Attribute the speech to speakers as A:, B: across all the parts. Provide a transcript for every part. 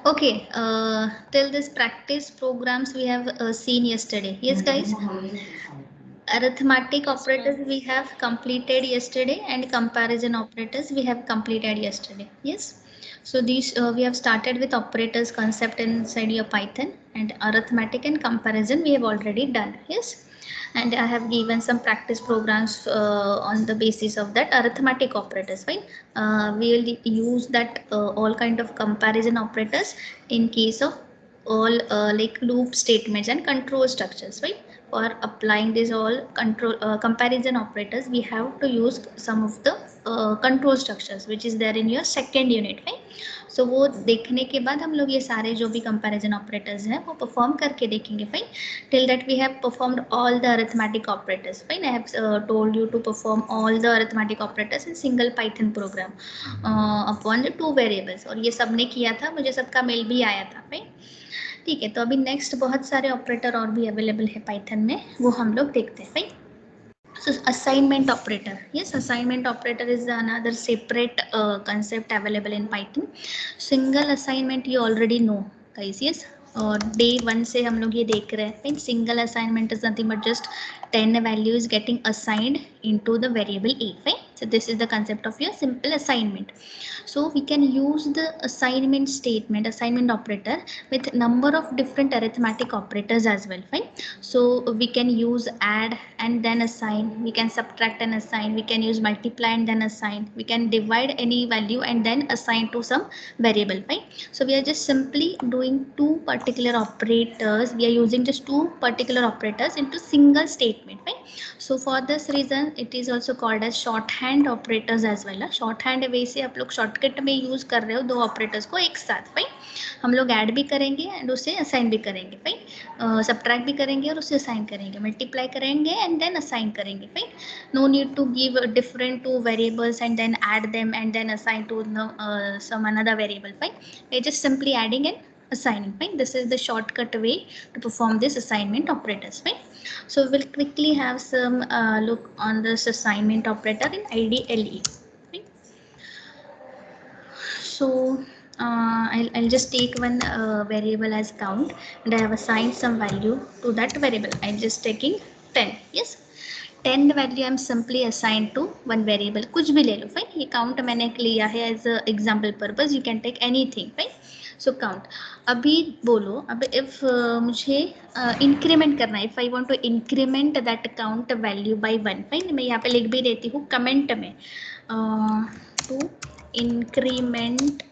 A: Okay, till this practice programs we have seen yesterday. Yes, guys. Arithmetic
B: Yes,
A: operators
B: ma'am.
A: we have completed yesterday and comparison operators we have completed yesterday. Yes. So these we have started with operators concept inside your Python, and arithmetic and comparison we have already done. Yes. And I have given some practice programs on the basis of that arithmetic operators. Fine. We will use that all kind of comparison operators in case of all like loop statements and control structures, right? For applying this all control comparison operators, we have to use some of the control structures which is there in your second unit, right? So वो देखने के बाद हम लोग ये सारे जो भी कंपैरिजन ऑपरेटर्स हैं वो परफॉर्म करके देखेंगे, fine. Till that we have performed all the arithmetic operators, fine. I have told you to perform all the arithmetic operators in single Python program upon the two variables, और ये सबने किया था, मुझे सबका मेल भी आया था, फाइन. ठीक है, तो अभी नेक्स्ट बहुत सारे ऑपरेटर और भी अवेलेबल है पाइथन में, वो हम लोग देखते हैं, right. So assignment operator, yes, assignment operator is another separate concept available in Python. Single assignment you already know, guys. Yes, और डे वन से हम लोग ये देख रहे हैं. Single assignment is nothing but just 10 value is getting assigned into the variable a, right? So this is the concept of your simple assignment. So we can use the assignment statement, assignment operator, with number of different arithmetic operators as well, fine. So we can use add and then assign, we can subtract and assign, we can use multiply and then assign, we can divide any value and then assign to some variable, fine. So we are just simply doing two particular operators, we are using just two particular operators into single statement, fine. So for this reason it is also called as shorthand operators as well. Shorthand way से आप लोग shortcut में use कर रहे हो दो operators को एक साथ, भाई. हम लोग ऐड भी करेंगे एंड उसे असाइन भी करेंगे, भाई. सब्ट्रैक्ट भी करेंगे और उसे असाइन करेंगे, मल्टीप्लाई करेंगे एंड देन असाइन करेंगे, भाई. No need to give different two variables and then add them and then assign to some another variable, fine. We're just simply adding and assigning, fine. This is the shortcut way to perform this assignment operators, fine. So we'll quickly have some look on this assignment operator in IDLE. Right? So I'll just take one variable as count, and I have assigned some value to that variable. I'm just taking 10. Yes, 10 value I'm simply assigned to one variable. कुछ भी ले लो, fine. ये count मैंने लिया है as a example purpose. You can take anything, fine. So count. अभी बोलो, अब if मुझे increment करना है, if I want to increment that count value by 1, fine. मैं यहाँ पे लिख भी देती हूँ comment में to increment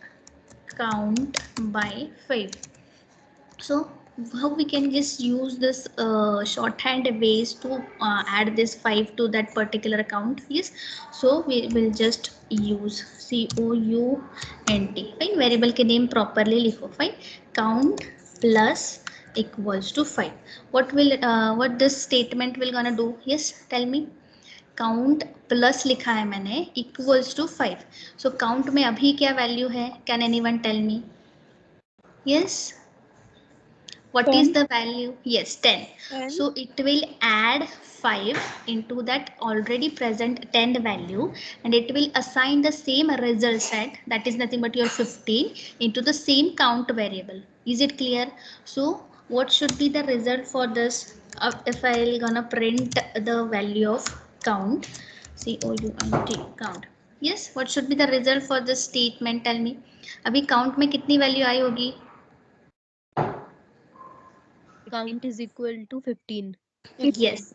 A: count by 5. So how we can just use this shorthand ways to add this 5 to that particular account. Yes, so we will just use count, fine. Variable के name properly लिखो, fine. Count plus equals to 5. What this statement will gonna do? Yes, tell me. Count plus लिखा है मैंने equals to 5. So count में अभी क्या value है? Can anyone tell me? Yes, what is
B: 10.
A: the value? Yes, 10.
B: 10.
A: So it will add 5 into that already present 10 value, and it will assign the same result set, that is nothing but your 15, into the same count variable. Is it clear? So what should be the result for this? If I'll gonna print the value of count, count, count. Yes, what should be the result for this statement? Tell me. अभी count में कितनी value आई होगी?
B: Count is equal to 15.
A: 15. Yes.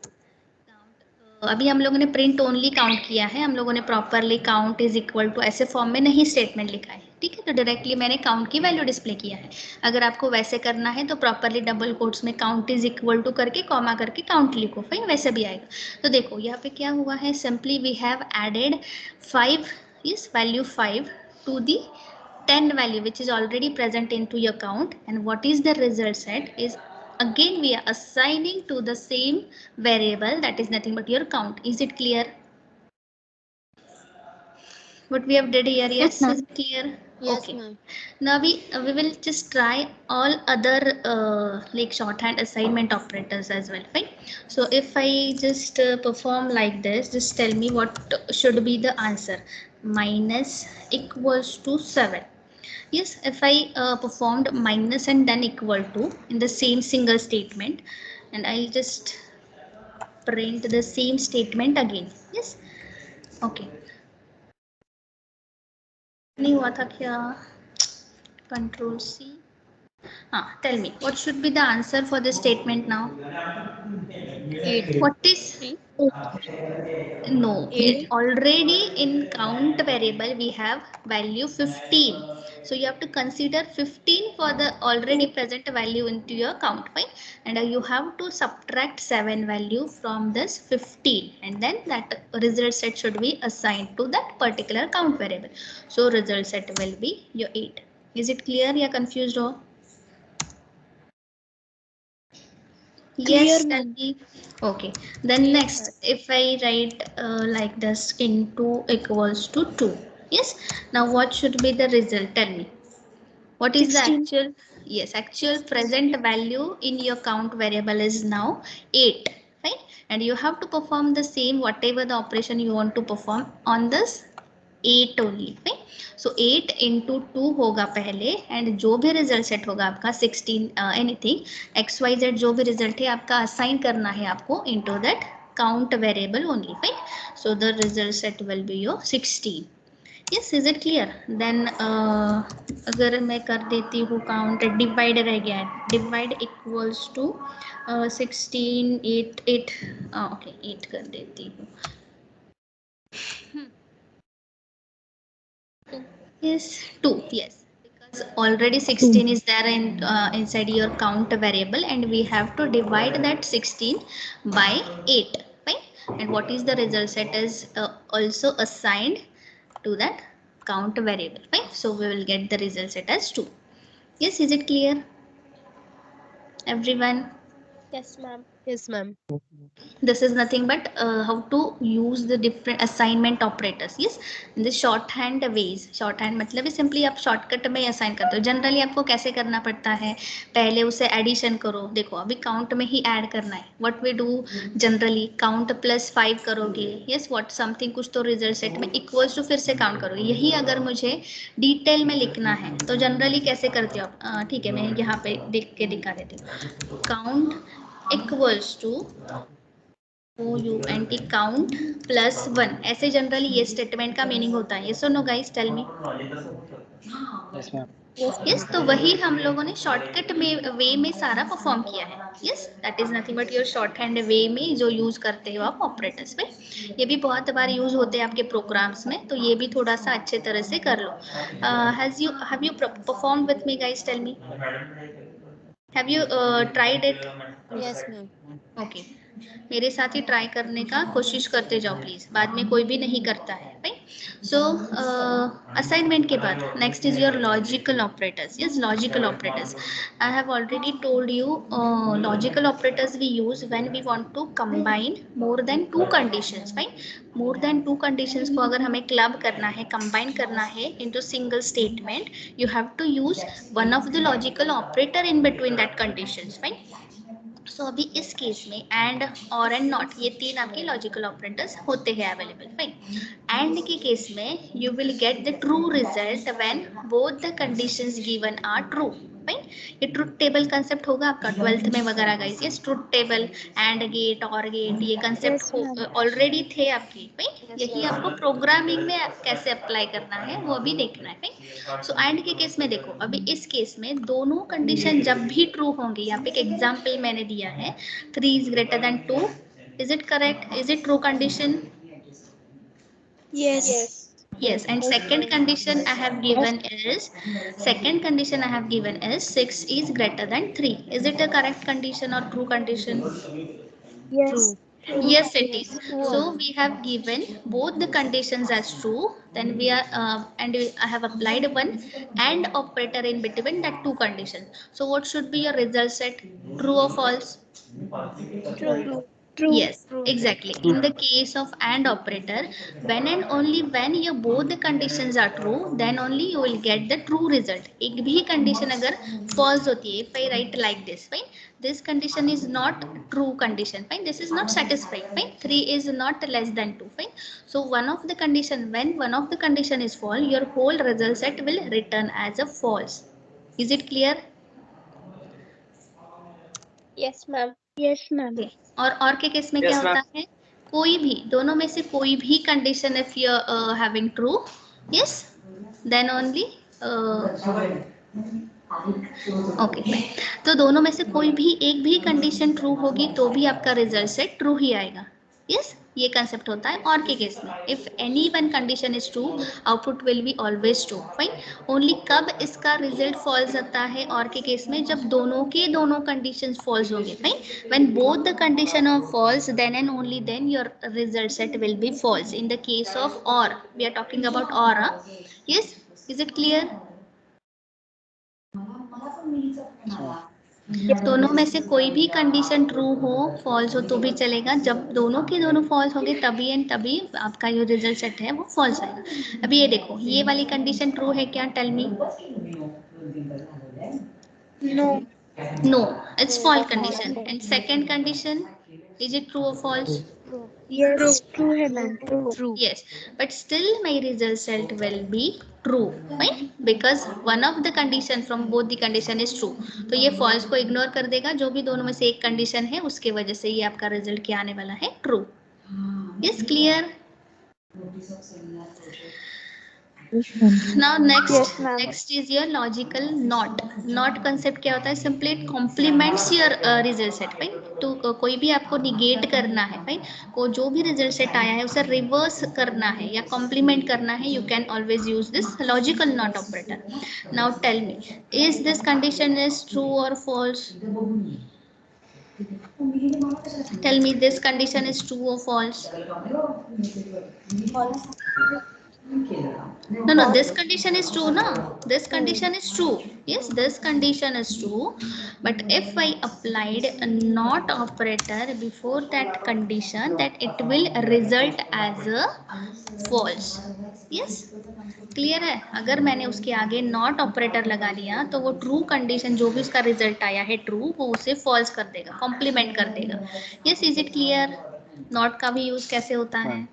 A: अभी हम लोगों ने print only count किया है, हम लोगों ने properly count is equal to ऐसे फॉर्म में नहीं स्टेटमेंट लिखा है, ठीक है. तो डायरेक्टली मैंने काउंट की वैल्यू डिस्प्ले किया है. अगर आपको वैसे करना है तो प्रॉपरली डबल कोट्स में काउंट इज इक्वल टू करके कॉमा करके काउंट लिखो, फिर वैसे भी आएगा. तो देखो यहाँ पे क्या हुआ है, सिंपली वी हैव एडेड 5, इस value 5 to the 10 value which is already present into your count, and what is the result set is again we are assigning to the same variable, that is nothing but your count. Is it clear what we have did here? Yes, is it clear?
B: Yes,
A: Okay,
B: ma'am.
A: now we will just try all other like shorthand assignment operators as well, fine. So if I just perform like this, just tell me what should be the answer. Minus equals to 7. Yes, if I performed minus and then equal to in the same single statement, and I'll just print the same statement again. Yes, okay. नहीं हुआ था क्या? Control C. Tell me, what should be the answer for this statement now?
B: 8.
A: What is
B: 3.
A: no,
B: 8.
A: it already in count variable we have value 15. So you have to consider 15 for the already present value into your count file, and you have to subtract 7 value from this 15, and then that result set should be assigned to that particular count variable. So result set will be your 8. Is it clear? You are confused or?
B: Clear,
A: Yes,
B: ma'am.
A: okay. Then next, if I write like this into equals to 2. Yes. Now what should be the result? Tell me. What is the
B: 16.
A: actual? Yes, actual present value in your count variable is now 8. Right? And you have to perform the same whatever the operation you want to perform on this 8 only. Right? So 8 into 2 होगा पहले, and जो भी result set होगा आपका 16 anything XYZ जो भी result है आपका असाइन करना है आपको into that count variable only. Right? So the result set will be your 16. Yes, is it clear? Then अगर मैं कर देती हूँ काउंट, डिवाइड रह गया है, डिवाइड इक्वल्स टू 16 8 8. ओके 8 कर देती हूँ. Yes, 2. Yes, because already 16 is there in inside your count variable, and we have to divide that 16 by 8. Right? And what is the result set is also assigned to that count variable. Right? So we will get the result set as 2. Yes, is it clear, everyone?
B: Yes, ma'am. Yes, ma'am.
A: This is nothing but how to use the different assignment operators. Yes, in the shorthand ways. Shorthand मतलब है simply आप shortcut में assign करते हो. Generally आपको कैसे करना पड़ता है? पहले उसे addition करो. देखो अभी count में ही add करना है. What we do generally, count plus 5 करोगे. Yes, what something कुछ तो result set में equals to फिर से count करोगे. यही अगर मुझे detail में लिखना है तो generally कैसे करते हो आप? ठीक है, मैं यहाँ पे देख के दिखा देती हूँ. Count equals to OUNT count plus 1, ऐसे जनरली ये स्टेटमेंट का मीनिंग होता है. ये सुनो guys, tell me.
C: Yes, ma'am.
B: Yes,
A: yes, तो वही हम लोगों ने शॉर्टकट में वे में सारा परफॉर्म किया है. Yes, that is nothing but your shorthand way में जो यूज करते हो आप ऑपरेटर्स में. ये भी बहुत बार यूज होते हैं आपके प्रोग्राम्स में, तो ये भी थोड़ा सा अच्छे तरह से कर लो. Have you perform with me guys? Tell me. Have you tried it?
B: yes, ma'am.
A: Okay, मेरे साथ ही ट्राई करने का कोशिश करते जाओ प्लीज, बाद में कोई भी नहीं करता है. राइट? सो असाइनमेंट के बाद next is your logical operators. Yes, logical operators. I have already told you logical operators we use when we want to combine more than 2 conditions. Right? More than 2 conditions को अगर हमें club करना है, combine करना है into single statement, you have to use one of the logical operator in between that conditions. Right? So अभी इस case में एंड और एंड नॉट ये 3 आपके लॉजिकल ऑपरेटर्स होते हैं अवेलेबल. राइट? एंड के केस में you will get the true result when both the conditions given are true. Right? ये ट्रुथ टेबल कंसेप्ट होगा आपका 12th में वगैरह guys. Yes, truth table, and gate, or gate, ये
B: Yes,
A: कंसेप्ट
B: ma'am.
A: ऑलरेडी थे आपकी. Right?
B: Yes,
A: यही
B: ma'am.
A: आपको प्रोग्रामिंग में कैसे अप्लाई करना है वो भी देखना है. राइट? सो एंड के केस में देखो, अभी इस केस में दोनों कंडीशन जब भी ट्रू होंगे, यहाँ पे एक एग्जाम्पल मैंने दिया है, 3 is greater than 2. Is it correct? Is it true condition?
B: Yes.
A: Yes, and
B: Yes,
A: second
B: ma'am.
A: condition I have given is, second condition I have given is 6 is greater than 3. Is it a correct condition or true condition?
B: Yes.
C: True.
B: True.
A: Yes, it is.
B: True
A: So
B: only.
A: we have given both the conditions as true. Then we are I have applied one and operator in between that 2 conditions. So what should be your result set? True or false?
B: True. True.
A: Yes,
B: True.
A: exactly. In the case of AND operator, when and only when your both the conditions are true, then only you will get the true result. एक भी condition अगर false होती है, if I write like this, fine, this condition is not true condition, fine, this is not satisfied, fine, 3 is not less than 2, fine. So one of the condition, when one of the condition is false, your whole result set will return as a false. Is it clear?
B: Yes, ma'am. Yes, ma'am.
A: Okay. और के case में क्या होता है, कोई भी दोनों में से कोई भी condition if you having true, yes, then only okay, तो दोनों में से कोई भी एक भी कंडीशन ट्रू होगी तो भी आपका रिजल्ट सेट ट्रू ही आएगा. यस, ये कंसेप्ट होता है और के केस में. If any one condition is true, output will be always true, fine. Only कब इसका रिजल्ट फॉल्स आता है और के केस में, जब दोनों के दोनों कंडीशंस फॉल्स होंगे, fine. When both the condition are false, then and only then your result set will be false. In the case of or, we are talking about or. Yes, is it clear? दोनों में से कोई भी condition true हो, false हो तो भी चलेगा. जब दोनों के दोनों फॉल्स होंगे तभी एंड तभी आपका जो रिजल्ट सेट है वो फॉल्स आएगा. अभी ये देखो, ये वाली कंडीशन ट्रू है क्या? Tell me.
B: No.
A: No, it's false condition. And second condition, is it true or false?
B: Yes. True है ma'am. True.
A: Yes, but still my result set will be true, right? Because one of the condition from both the condition is true. तो ये false को ignore कर देगा, जो भी दोनों में से एक condition है उसके वजह से ये आपका result क्या आने वाला है? True. Yes, clear? Now next is your logical not. Not concept क्या होता है? Simply it complements your result set, right? तो कोई भी आपको negate करना है, right? को जो भी result set आया है उसे reverse करना है या complement करना है, you can always use this logical not operator. Now tell me, is this condition is true or false? Tell me, this condition is true or false?
B: False.
A: No, this condition is true, no? This condition is true. Yes, this condition is true. But if I applied a not operator before that condition, that it will result as a false. Yes, clear है? अगर मैंने उसके आगे not operator लगा दिया तो वो true condition जो भी उसका result आया है true, वो उसे false कर देगा, complement कर देगा. Yes, is it clear? Not का भी use कैसे होता है?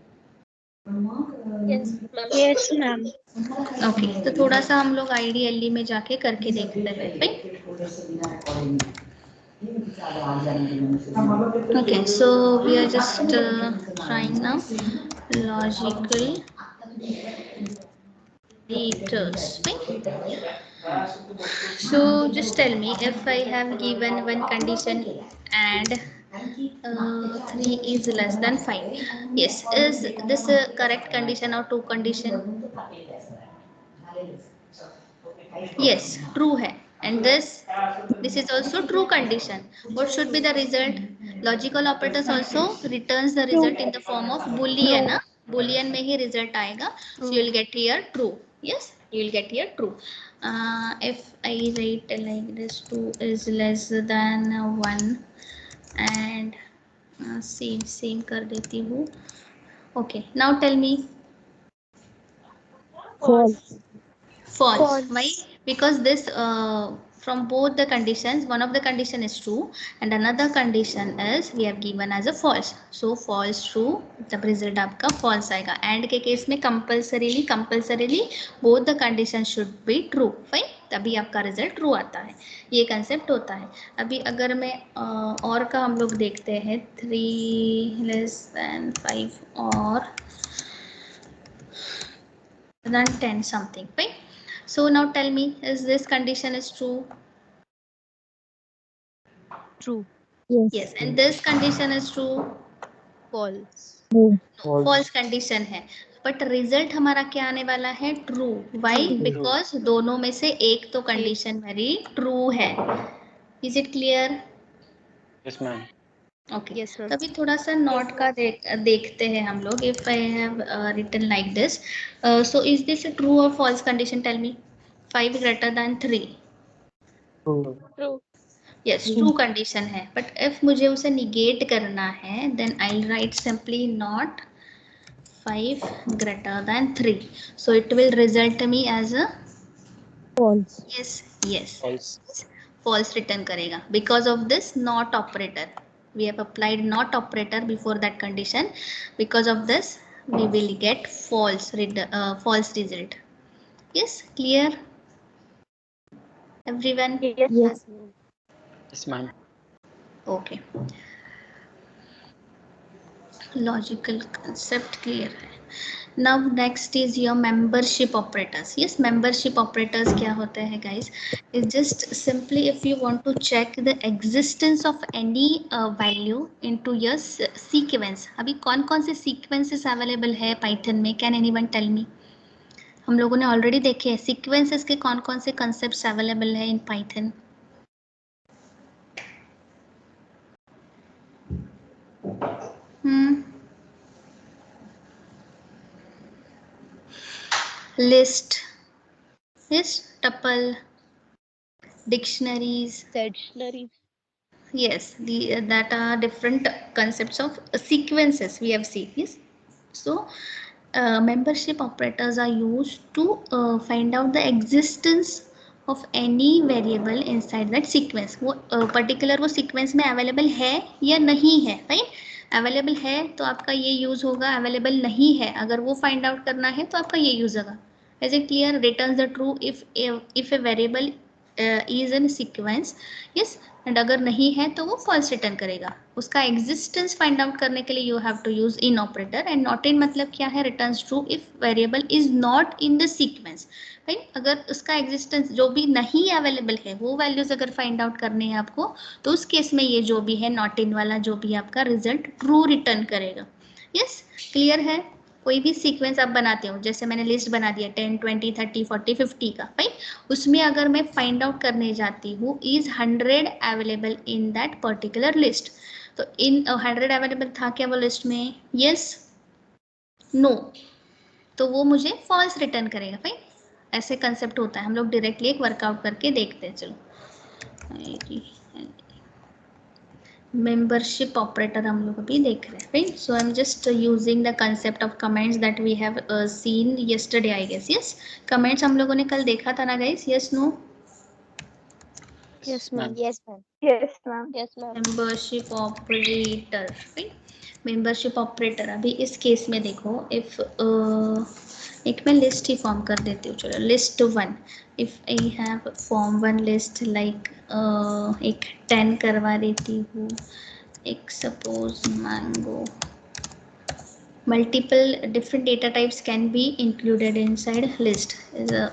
B: Yes, ma'am. Yes, ma'am.
A: Okay, तो थोड़ा सा हम लोग आईडीएलई में जाके करके देखते हैं, right? Okay, so we are just trying now logical operators, right? So just tell me, if I have given one condition and 3 is less than 5, yes, is this a correct condition or true condition? Yes, true है. And this is also true condition. What should be the result? Logical operators also returns the result in the form of boolean. ना? Boolean में ही result आएगा. So you will get here true. Yes, you will get here true. If I write like this, 2 is less than 1 and same कर देती हूँ. Okay, now tell me.
B: False.
A: False. Why? Because this from both the conditions, one of the condition is true and another condition is we have given as a false. So false true, तब result आपका false आएगा. And के case में compulsorily both the conditions should be true. Fine? तभी आपका result true आता है. ये concept होता है. अभी अगर मैं और का हम लोग देखते हैं, 3 less than 5 or than 10 something, right? So now tell me, is this condition is true?
B: True.
A: Yes, and this condition is true?
B: False.
A: No, false condition है. But result हमारा क्या आने वाला है? True. Why? Because दोनों में से एक तो condition मेरी true है. Is it clear?
C: Yes, ma'am.
A: Okay.
B: Yes, ma'am.
A: तभी थोड़ा सा नॉट का देखते हैं हम लोग. If I have written like this, so is this a true or false condition? Tell me. 5 greater than 3.
C: True.
B: True.
A: Yes true condition है, but if मुझे उसे निगेट करना है then I write simply not 5 greater than 3, so it will result me as a
B: False.
A: yes, yes,
C: False.
A: false return करेगा because of this not operator. We have applied not operator before that condition. Because of this we will get false result. Yes, clear everyone?
B: Yes.
C: Yes, ma'am.
A: Okay, logical concept clear है. Now next is your membership operators. Yes, membership operators क्या होते हैं guys? It's just simply if you want to check the existence of any value into your sequence. अभी कौन कौन से sequences available है Python में? Can anyone tell me? हम लोगों ने already देखे हैं sequences के कौन कौन से concepts available है in Python. List, yes, tuple, dictionaries,
B: Dictionary.
A: yes, that are different concepts of sequences we have seen. Yes, so membership operators are used to find out the existence of any variable inside that sequence. वो particular वो sequence में available है या नहीं है, right? Available है तो आपका ये use होगा, available नहीं है अगर वो find out करना है तो आपका ये use होगा. Is it clear? Returns the true if a variable is in sequence. Yes, and अगर नहीं है तो वो फॉल्स रिटर्न करेगा. उसका एग्जिस्टेंस फाइंड आउट करने के लिए you have to use in operator. And not in मतलब क्या है? Returns true if variable is not in the sequence. Right, अगर उसका एग्जिस्टेंस जो भी नहीं अवेलेबल है वो वैल्यूज अगर फाइंड आउट करने हैं आपको तो उस केस में ये जो भी है नॉट इन वाला जो भी आपका रिजल्ट ट्रू रिटर्न करेगा. यस, क्लियर है? कोई भी सीक्वेंस आप बनाते हो, जैसे मैंने लिस्ट बना दिया 10, 20, 30, 40, 50 का, राइट? उसमें अगर मैं फाइंड आउट करने जाती हूँ is 100 available in that particular list, तो इन 100 अवेलेबल था क्या वो लिस्ट में? यस, नो, तो वो मुझे फॉल्स रिटर्न करेगा. राइट, ऐसे कंसेप्ट होता है. हम लोग डायरेक्टली एक वर्कआउट करके देखते हैं. चलो, membership operator हम लोग अभी देख रहे हैं. right, so I'm just using the concept of comments that we have seen yesterday, I guess. yes, comments हम लोगों ने कल देखा था ना guys? yes, no?
B: Yes, ma'am.
C: Yes,
B: Yes, ma'am.
A: membership operator, right? membership operator अभी इस case में देखो, if एक मैं लिस्ट ही फॉर्म कर देती हूँ. चलो, list 1. If I have form 1 list like एक 10 करवा देती हूँ. एक suppose mango, multiple different data types can be included inside list.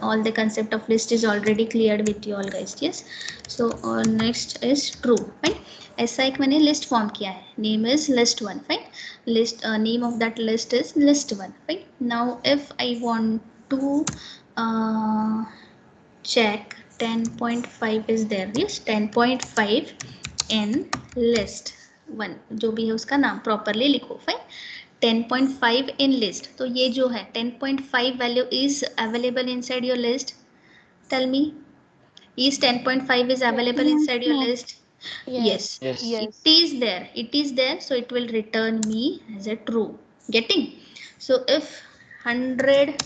A: All the concept of list is already cleared with you all guys. yes, so next is true, right? ऐसा एक मैंने list form किया है, name is list 1, right? list name of that list is list 1, right? now if I want to check 10.5 is there. yes, 10.5 in list 1, जो भी है उसका नाम प्रॉपरली लिखो. फाइन, 10.5 in list, तो ये जो है 10.5 value is available inside your list. tell me, is 10.5 is available inside your list? yes,
C: yes,
A: it is there, so it will return me as a true. getting? so if 100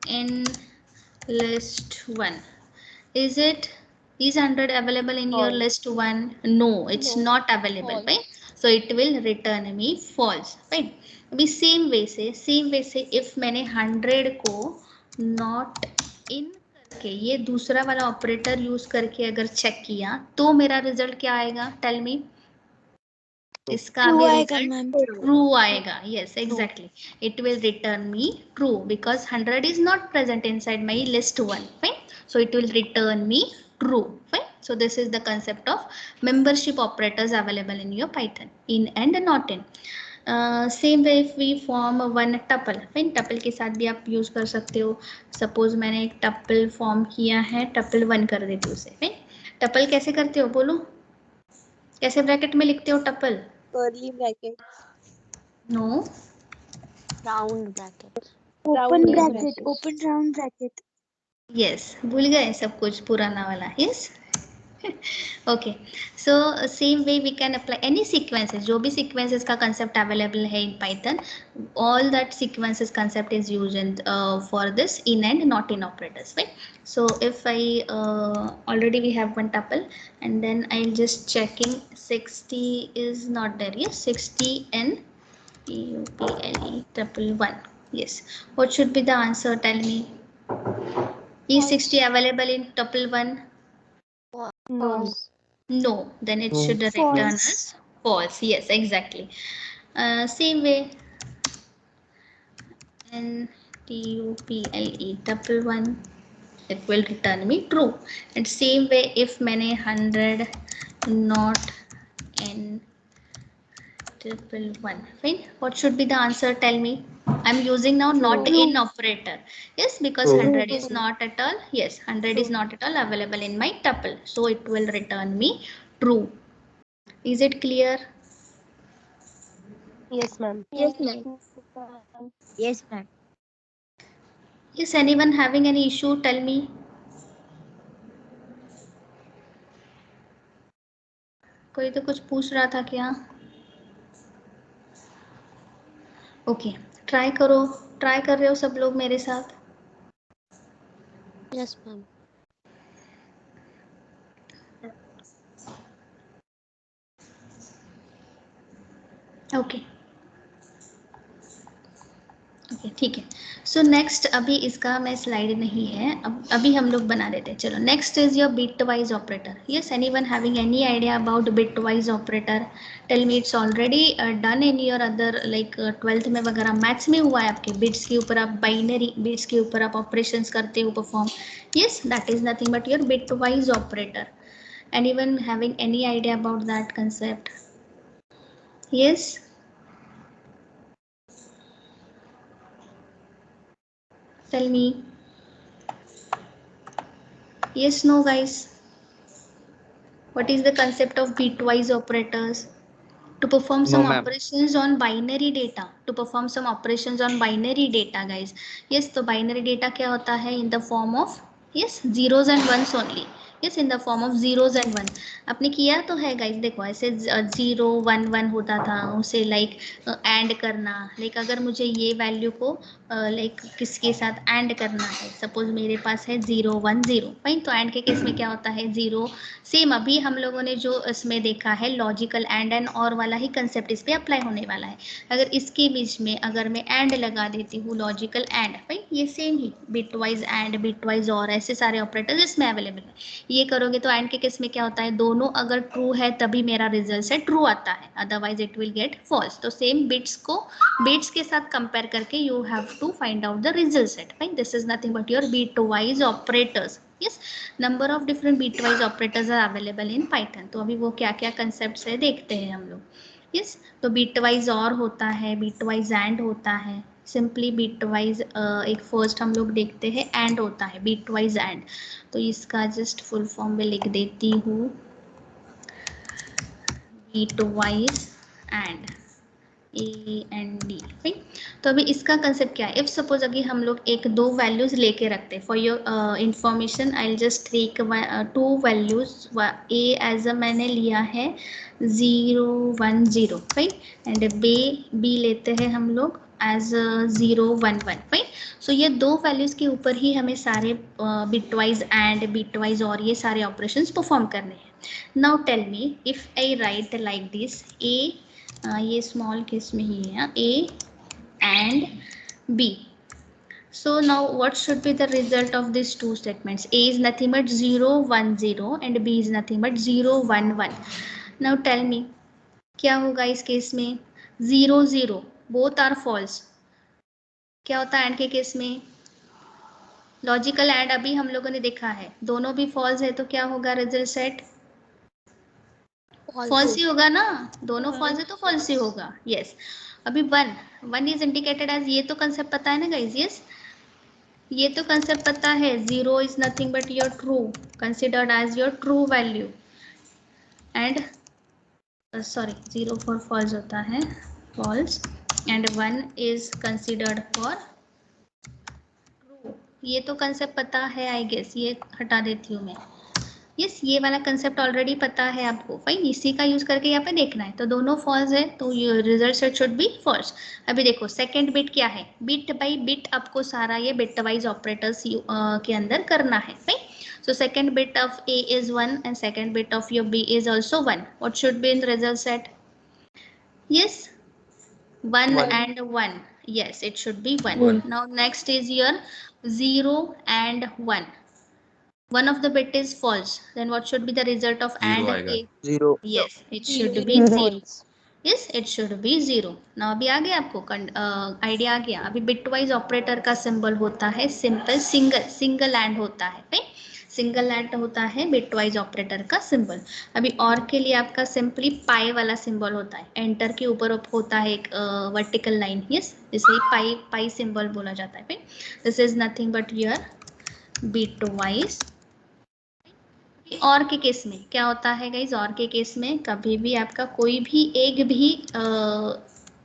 A: in list 1, is 100 available in your list 1? no, it's not available, right? so it will return me false, right? अभी same way से if मैंने 100 को not in करके ये दूसरा वाला operator use करके अगर चेक किया तो मेरा रिजल्ट क्या आएगा? Tell me. इसका भी रिजल्ट ट्रू आएगा. yes, exactly, it will return me true because 100 is not present inside my list 1, fine? so it will return me true, fine? so this is the concept of membership operators available in your Python, in and not in. Same way if we form one tuple, fine, tuple के साथ भी आप use कर सकते हो. Suppose मैंने एक tuple form किया है, टपल 1 कर देती हूँ उसे. फाइन, टपल कैसे करते हो बोलो? कैसे ब्रैकेट में लिखते हो tuple?
B: Curly bracket.
A: No,
B: Round bracket.
D: Open
B: Round
D: bracket,
B: braces.
D: open round bracket.
A: Yes, भूल गए सब कुछ पुराना वाला. Yes, okay, so same way we can apply any sequences, जो भी सीक्वेंसेस का कंसेप्ट अवेलेबल है in Python, all that sequences concept is used in for this in and not in operators, right? So if I already we have one tuple, and then I'll just checking 60 is not there. Yes, 60 n tuple tuple 1. Yes, what should be the answer? Tell me. Is 60 available in tuple 1?
B: No.
A: No, then it should return as false. Yes, exactly. Same way, n tuple tuple 1, it will return me true. And same way, if मैंने 100 not n tuple 1, fine, what should be the answer? Tell me. I'm using now not in operator. Yes, because 100 is not at all. Yes, 100 is not at all available in my tuple, so it will return me true. Is it clear?
B: Yes, ma'am.
D: Yes, ma'am.
A: Is anyone having any issue? Tell me. कोई तो कुछ पूछ रहा था क्या? Okay, try करो. Try कर रहे हो सब लोग मेरे साथ?
B: Yes, ma'am.
A: ओके ओके, ठीक है. सो नेक्स्ट, अभी इसका मैं स्लाइड नहीं है, अब अभी हम लोग बना देते हैं. चलो, next is your bitwise operator. Yes, anyone having any idea about bitwise operator? Tell me. It's already done in your other, like 12th में वगैरह, मैथ्स में हुआ है आपके. बिट्स के ऊपर आप बाइनरी बिट्स के ऊपर आप ऑपरेशंस करते हो, perform. Yes, that is nothing but your bitwise operator. Anyone having any idea about that concept? Yes, tell me. Yes, no, guys. What is the concept of bitwise operators? To perform
C: No,
A: some
C: ma'am.
A: operations on binary data. To perform some operations on binary data, guys. Yes, तो binary data क्या होता है? In the form of, yes, zeros and ones only. Yes, in the form of zeros and one. आपने किया तो है guys. देखो, ऐसे 0 1 1 होता था, उसे लाइक एंड करना. लाइक अगर मुझे ये वैल्यू को लाइक किसके साथ एंड करना है, सपोज मेरे पास है 0 1 0, फाइन. तो एंड के केस में क्या होता है? 0. सेम अभी हम लोगों ने जो इसमें देखा है, लॉजिकल एंड और वाला ही कंसेप्ट इस पे अप्लाई होने वाला है. अगर इसके बीच में अगर मैं एंड लगा देती हूँ, लॉजिकल एंड, फाइन, ये same he bitwise and, bitwise और, ऐसे सारे ऑपरेटर्स इसमें अवेलेबल है. ये करोगे तो एंड के केस में क्या होता है? दोनों अगर ट्रू है तभी मेरा रिजल्ट से ट्रू आता है, otherwise it will get false. तो सेम बिट्स को बिट्स के साथ कंपेयर करके you have to find out the result set, fine. This is nothing but your bitwise operators. Yes, number of different bitwise operators are available in Python. तो अभी वो क्या क्या कंसेप्ट है देखते हैं हम लोग. यस, तो बिटवाइज और होता है, बिटवाइज एंड होता है, सिंपली बिटवाइज. एक फर्स्ट हम लोग देखते हैं एंड होता है, बिटवाइज एंड. तो इसका जस्ट फुल फॉर्म में लिख देती हूँ, बिटवाइज एंड, AND, राइट. तो अभी इसका कंसेप्ट क्या है? इफ सपोज अभी हम लोग एक दो वैल्यूज लेके रखते हैं. For your information I just take 2 values. A as a मैंने लिया है 0 1 0, राइट. एंड बी लेते हैं हम लोग एज 0 1 1, राइट. सो ये दो वैल्यूज के ऊपर ही हमें सारे बिटवाइज एंड, बिटवाइज और ये सारे ऑपरेशंस परफॉर्म करने हैं. Now tell me, if I write like this, uh, ये स्मॉल केस में ही है, A and B. So now what should be the result of these two statements? A is nothing but 0 1 0 and B is nothing but 0 1 1. Now tell me, क्या होगा इस case में? 0 0, both are false. क्या होता है and के case में? Logical and अभी हम लोगों ने देखा है, दोनों भी फॉल्स है, तो क्या होगा रिजल्ट सेट? फॉल्स ही होगा ना. दोनों फॉल्स है तो फॉल्स ही होगा. यस. अभी 1 इज इंडिकेटेड एज, ये तो कंसेप्ट पता है ना गाइज? यस, ये तो कंसेप्ट पता है. 0 is nothing but your true, considered as your true value. And sorry, 0 for false होता है, false. And 1 is considered for true. ये तो कंसेप्ट पता है आई गेस, ये हटा देती हूँ मैं. यस, ये वाला कंसेप्ट ऑलरेडी पता है आपको, फाइन, इसी का यूज करके यहाँ पे देखना है। तो दोनों फॉल्स है तो ये result set should be false. अभी देखो सेकंड बिट क्या है, बिट बाय बिट आपको सारा ये बिट वाइज ऑपरेटर्स के अंदर करना है, fine. So second bit of A is 1 and second bit of your B is also 1. What should be in the result set? Yes, 1 and 1. Yes, it should be 1. Now next is your 0 and 1. One of the bit is false. Then what should be the result of AND A?
D: 0.
A: Yes, it should be 0. Yes, it should be 0. Now अभी आ गया आपको idea आ गया। अभी bit wise operator का symbol होता है simple single and होता है, राइट। सिंगल एंड होता है बिट वाइज ऑपरेटर का सिंबल। अभी और के लिए आपका सिंपली पाई वाला सिंबल होता है, एंटर के ऊपर होता है एक वर्टिकल लाइन, यस, इसे पाई सिंबल बोला जाता है। This is nothing but your bit wise. और के केस में क्या होता है गाइज, और के केस में कभी भी आपका कोई भी एक भी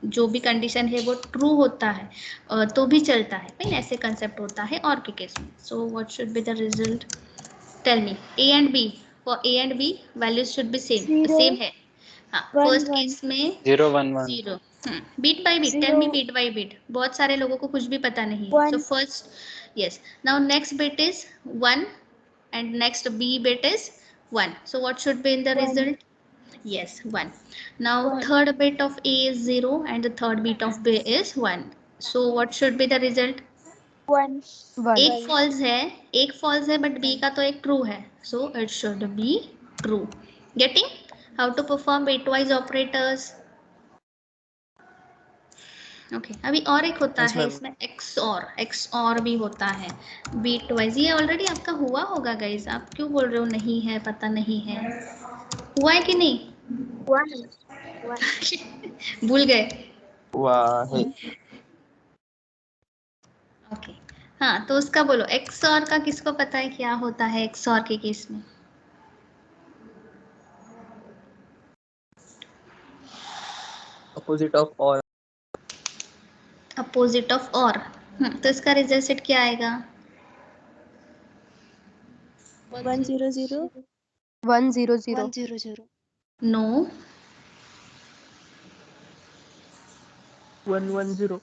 A: जो भी कंडीशन है वो ट्रू होता है तो भी चलता है, राइट, ऐसे कंसेप्ट होता है और के केस में। So what should be the result, tell me. A and B, for A and B values should be same है। हाँ, फर्स्ट केस में
C: 0 1 1.
A: 0, bit by bit, tell me bit by bit, बहुत सारे लोगों को कुछ भी पता नहीं है। So first, yes, now next bit is 1 and next B bit is 1. So what should be in the result? Yes, 1. Now third bit of A is 0 and the third bit of B is 1. So what should be the result?
B: 1.
A: एक false है but B का तो एक true है, so it should be true. Getting how to perform bitwise operators? Okay अभी और एक होता है इसमें XOR भी होता है बीट वाइज। ये ऑलरेडी आपका हुआ होगा गाइज, आप क्यों बोल रहे हो नहीं है, पता नहीं है, हुआ है कि नहीं? भूल गए? ओके हाँ, तो उसका बोलो XOR का किसको पता है क्या होता है XOR के केस में?
D: Opposite of OR.
A: Opposite of और, तो इसका रिजल्ट सेट क्या आएगा?
B: 1 0 0
E: 1 0 0.
B: 1 0 0.
A: नो,
D: 1 1 0.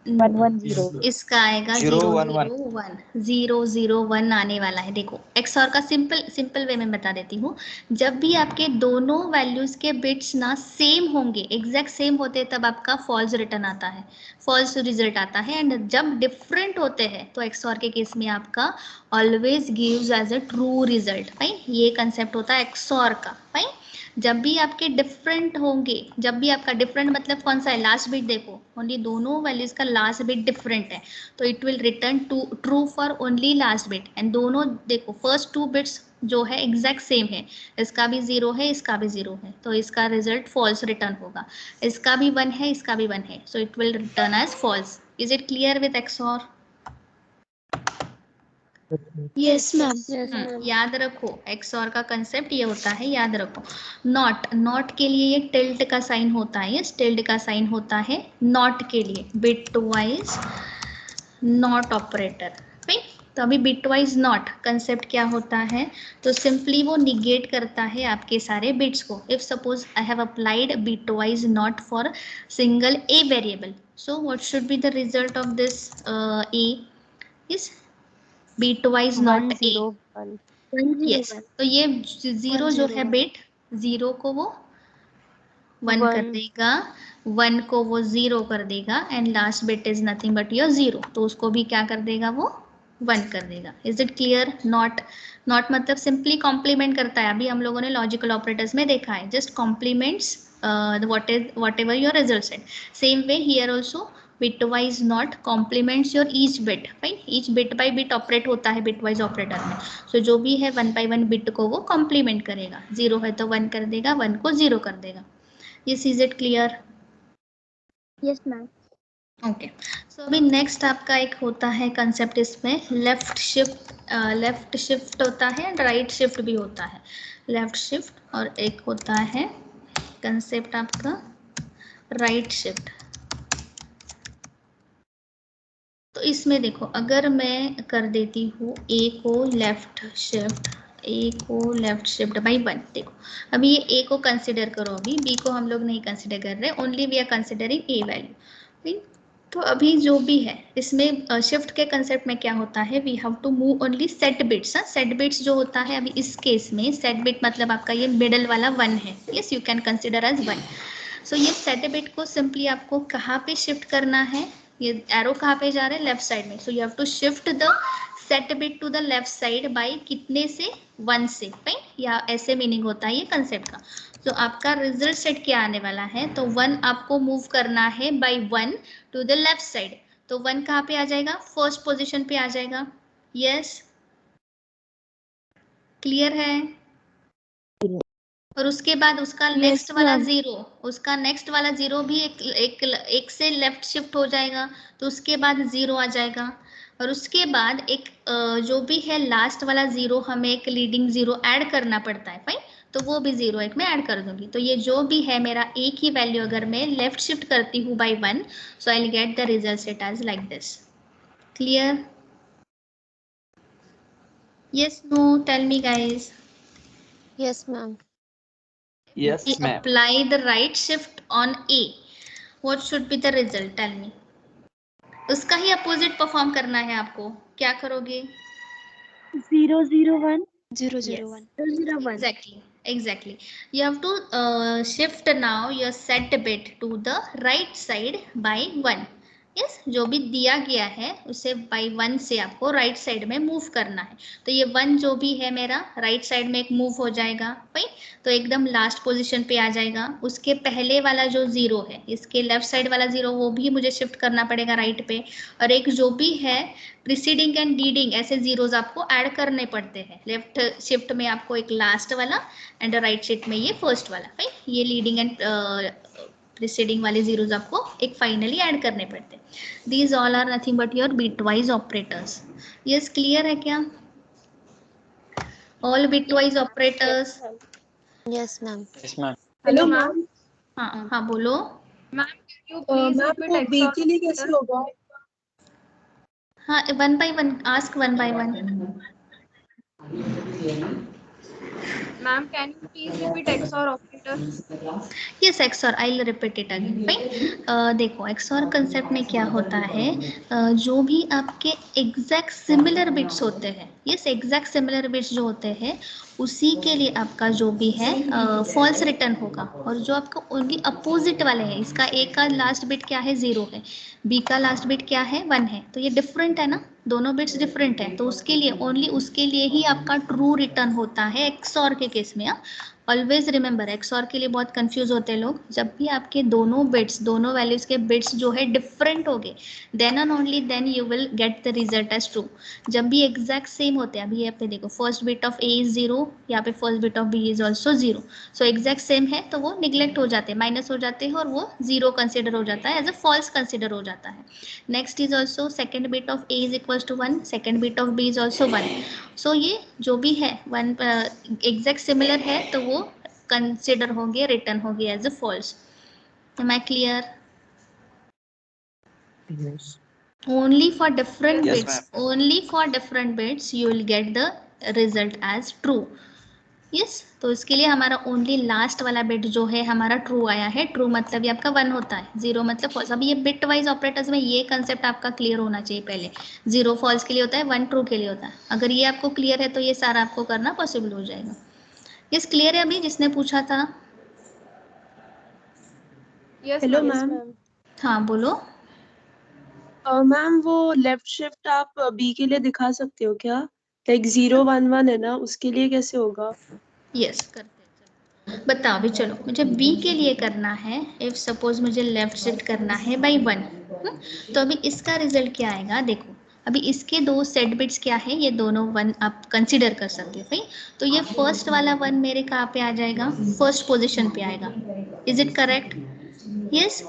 B: 1 1 0.
A: इसका आएगा 0 0 1, 0 0 1 आने वाला है। देखो XOR का सिंपल वे में बता देती हूँ, जब भी आपके दोनों वैल्यूज के बिट्स ना सेम होंगे, एग्जैक्ट सेम होते हैं, तब आपका फॉल्स रिटर्न आता है, फॉल्स रिजल्ट आता है। एंड जब डिफरेंट होते हैं तो XOR के केस में आपका always gives as a true result, right. ये कंसेप्ट होता है XOR का, राइट। जब भी आपके डिफरेंट होंगे, जब भी आपका डिफरेंट मतलब कौन सा है, लास्ट बिट देखो, ओनली दोनों वैल्यूज का लास्ट बिट डिफरेंट है तो it will return true for only last bit. And दोनों देखो फर्स्ट 2 बिट्स जो है एग्जैक्ट सेम है, इसका भी 0 है, इसका भी 0 है, तो इसका रिजल्ट फॉल्स रिटर्न होगा। इसका भी 1 है, इसका भी 1 है, so it will return as false. Is it clear with XOR?
B: Yes, ma'am.
A: याद रखो XOR का कंसेप्ट ये होता है, याद रखो। नॉट के लिए ये टिल्ट का साइन होता है, यस, टिल्ट का साइन होता है नॉट के लिए, bit wise not operator, right. तो अभी बिट वाइज नॉट कंसेप्ट क्या होता है, तो सिंपली वो निगेट करता है आपके सारे बिट्स को। If suppose I have applied bit wise not for single a variable, so what should be the result of this A is bitwise not
E: 1
A: a,
E: 0 1.
A: yes, तो ये 0 जो है बिट, 0 को वो 1 कर देगा, 1 को वो 0 कर देगा, and last bit is nothing but your 0, तो उसको भी क्या कर देगा वो 1 कर देगा। Is it clear? नॉट मतलब सिंपली कॉम्प्लीमेंट करता है, अभी हम लोगों ने लॉजिकल ऑपरेटर्स में देखा है, just complements whatever your result set. Same way here also bitwise not complements your each bit, right? each bit by bit operate होता है bitwise ऑपरेटर में, so जो भी है 1 by 1 बिट को वो कॉम्प्लीमेंट करेगा, 0 है तो 1 कर देगा, 1 को 0 कर देगा। Yes, is it clear?
B: Yes, ma'am.
A: Okay so अभी नेक्स्ट आपका एक होता है कंसेप्ट, इसमें लेफ्ट शिफ्ट होता है एंड राइट शिफ्ट भी होता है। लेफ्ट शिफ्ट और एक होता है कंसेप्ट आपका राइट शिफ्ट। तो इसमें देखो अगर मैं कर देती हूँ ए को लेफ्ट शिफ्ट ए को लेफ्ट शिफ्ट बाई 1। देखो अभी ये ए को कंसिडर करो, अभी बी को हम लोग नहीं कंसिडर कर रहे, only we are considering a value. तो अभी जो भी है इसमें शिफ्ट के कंसेप्ट में क्या होता है, we have to move only set bits. Set bits जो होता है अभी इस केस में सेट बिट मतलब आपका ये मिडल वाला 1 है, yes you can consider as 1। So ये सेट बिट को सिंपली आपको कहाँ पे शिफ्ट करना है, ये एरो कहाँ पे जा रहा है, लेफ्ट साइड में। So you have to shift the set bit to the left side by कितने से, 1 से, राइट, या ऐसे मीनिंग होता है ये कंसेप्ट का। तो आपका रिजल्ट सेट क्या आने वाला है, तो 1 आपको मूव करना है by 1 to the left side. तो 1 कहाँ पे आ जाएगा, फर्स्ट पोजीशन पे आ जाएगा। यस क्लियर है। और उसके बाद उसका नेक्स्ट वाला जीरो, उसका नेक्स्ट वाला जीरो भी एक से लेफ्ट शिफ्ट हो जाएगा, तो उसके बाद जीरो आ जाएगा। और उसके बाद एक जो भी है लास्ट वाला जीरो, हमें एक लीडिंग जीरो ऐड करना पड़ता है, फाइन, तो वो भी जीरो एक में ऐड कर दूंगी। तो ये जो भी है मेरा एक ही वैल्यू अगर मैं लेफ्ट शिफ्ट करती हूँ by 1, so I will get the result set as like this. Clear? Yes, no, tell me guys.
E: Yes, ma'am.
C: Yes,
A: We
C: ma'am.
A: apply the right shift on A. What should be the result? Tell me. उसका ही opposite perform करना है आपको, क्या करोगे?
B: 0 0 1
E: 0
A: Yes,
E: 0 1.
B: 0 1.
A: exactly. You have to shift now your set bit to the right side by 1. Yes जो भी दिया गया है उसे बाई 1 से आपको राइट साइड में मूव करना है। तो ये 1 जो भी है मेरा राइट साइड में एक मूव हो जाएगा, भाई, तो एकदम लास्ट पोजीशन पे आ जाएगा। उसके पहले वाला जो जीरो है, इसके लेफ्ट साइड वाला जीरो, वो भी मुझे शिफ्ट करना पड़ेगा राइट पे। और एक जो भी है प्रीसीडिंग एंड लीडिंग, ऐसे जीरोज आपको ऐड करने पड़ते हैं। लेफ्ट शिफ्ट में आपको एक लास्ट वाला एंड राइट शिफ्ट में ये फर्स्ट वाला, भाई, ये लीडिंग एंड प्रीसीडिंग वाले जीरोज आपको एक फाइनली ऐड करने पड़ते हैं। These all are nothing but your bitwise operators. Yes clear है क्या? All bitwise operators.
E: Yes, ma'am.
C: Yes, ma'am.
D: Hello ma'am.
A: हाँ हाँ बोलो।
D: Ma'am can you please
B: ma'am
D: repeat
B: वो बी
D: एक्सॉर
B: के लिए कैसे होगा?
A: हाँ, 1 by 1 ask, 1 by 1।
D: Ma'am can you please repeat XOR operator?
A: Yes XOR, I will repeat it again, fine. देखो एक्सॉर कंसेप्ट में क्या होता है, जो भी आपके एग्जैक्ट सिमिलर बिट्स होते हैं, यस एग्जैक्ट सिमिलर बिट्स जो होते हैं उसी के लिए आपका जो भी है फॉल्स रिटर्न होगा। और जो आपका ओनली अपोजिट वाले हैं, इसका ए का लास्ट बिट क्या है, 0 है, बी का लास्ट बिट क्या है, 1 है, तो ये डिफरेंट है ना, दोनों बिट्स डिफरेंट है, तो उसके लिए ओनली उसके लिए ही आपका ट्रू रिटर्न होता है एक्सॉर के केस में। ऑलवेज रिमेंबर, एक्सॉर के लिए बहुत कंफ्यूज होते हैं लोग, जब भी आपके दोनों बिट्स, दोनों वैल्यूज के बिट्स जो है डिफरेंट हो गए, then and only then you will get the result as true. जब भी एग्जैक्ट सेम होते हैं, अभी यहाँ पे देखो first bit of A is 0, यहाँ पे first bit of B is also 0, so exact same है तो वो निग्लेक्ट हो जाते हैं, माइनस हो जाते हैं, और वो 0 कंसिडर हो जाता है, एज अ फॉल्स कंसिडर हो जाता है। Next is also second bit of A is equal to 1, second bit of B is also 1, so ये जो भी है 1 एग्जैक्ट सिमिलर है तो वो कंसिडर होंगे, रिटर्न होंगे as a false. Am I clear? Only for different
C: Yes,
A: bits, only for different bits you will get the result as true. yes, तो इसके लिए हमारा ओनली लास्ट वाला बिट जो है हमारा ट्रू आया है। ट्रू मतलब ये आपका 1 होता है, 0 मतलब फॉल्स। अब ये बिट वाइज ऑपरेटर्स में ये कंसेप्ट आपका क्लियर होना चाहिए पहले। 0 फॉल्स के लिए होता है, 1 ट्रू के लिए होता है। अगर ये आपको क्लियर है तो ये सारा आपको करना पॉसिबल हो जाएगा। यस क्लियर है अभी जिसने पूछा था?
D: Yes
B: hello
D: ma'am.
B: मैम।
A: हाँ बोलो।
B: मैम वो लेफ्ट शिफ्ट आप बी के लिए दिखा सकते हो क्या? लाइक 0 1 1 है ना, उसके लिए कैसे होगा?
A: यस करते हैं, बताओ अभी। चलो मुझे बी के लिए करना है, इफ सपोज मुझे लेफ्ट शिफ्ट करना है बाई 1, तो अभी इसका रिजल्ट क्या आएगा देखो। अभी इसके दो सेट बिट्स क्या है, ये दोनों 1 आप कंसिडर कर सकते हो, भाई, तो ये फर्स्ट वाला 1 मेरे कहाँ पे आ जाएगा, फर्स्ट पोजिशन पे आएगा। Is it correct? Yes.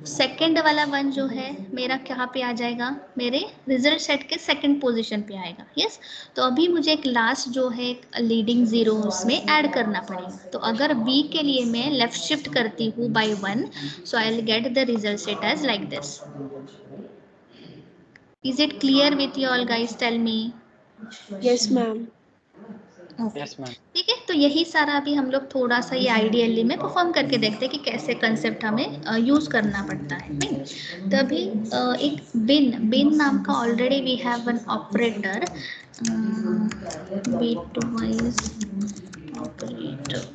A: Second वाला 1 जो है मेरा कहाँ पे आ जाएगा, मेरे रिजल्ट सेट के सेकेंड पोजिशन पे आएगा। यस, तो अभी मुझे एक लास्ट जो है लीडिंग जीरो उसमें ऐड करना पड़ेगा। तो अगर बी के लिए मैं लेफ्ट शिफ्ट करती हूँ by 1, so I will get the result set as like this. Is it clear with you all guys? Tell me.
B: Yes ma'am.
A: Okay
C: Yes, ma'am.
A: ठीक है, तो यही सारा अभी हम लोग थोड़ा सा ये आइडियली में परफॉर्म करके देखते हैं कि कैसे कंसेप्ट हमें यूज करना पड़ता है, राइट। तो अभी एक बिन नाम का already we have one operator, bitwise operator.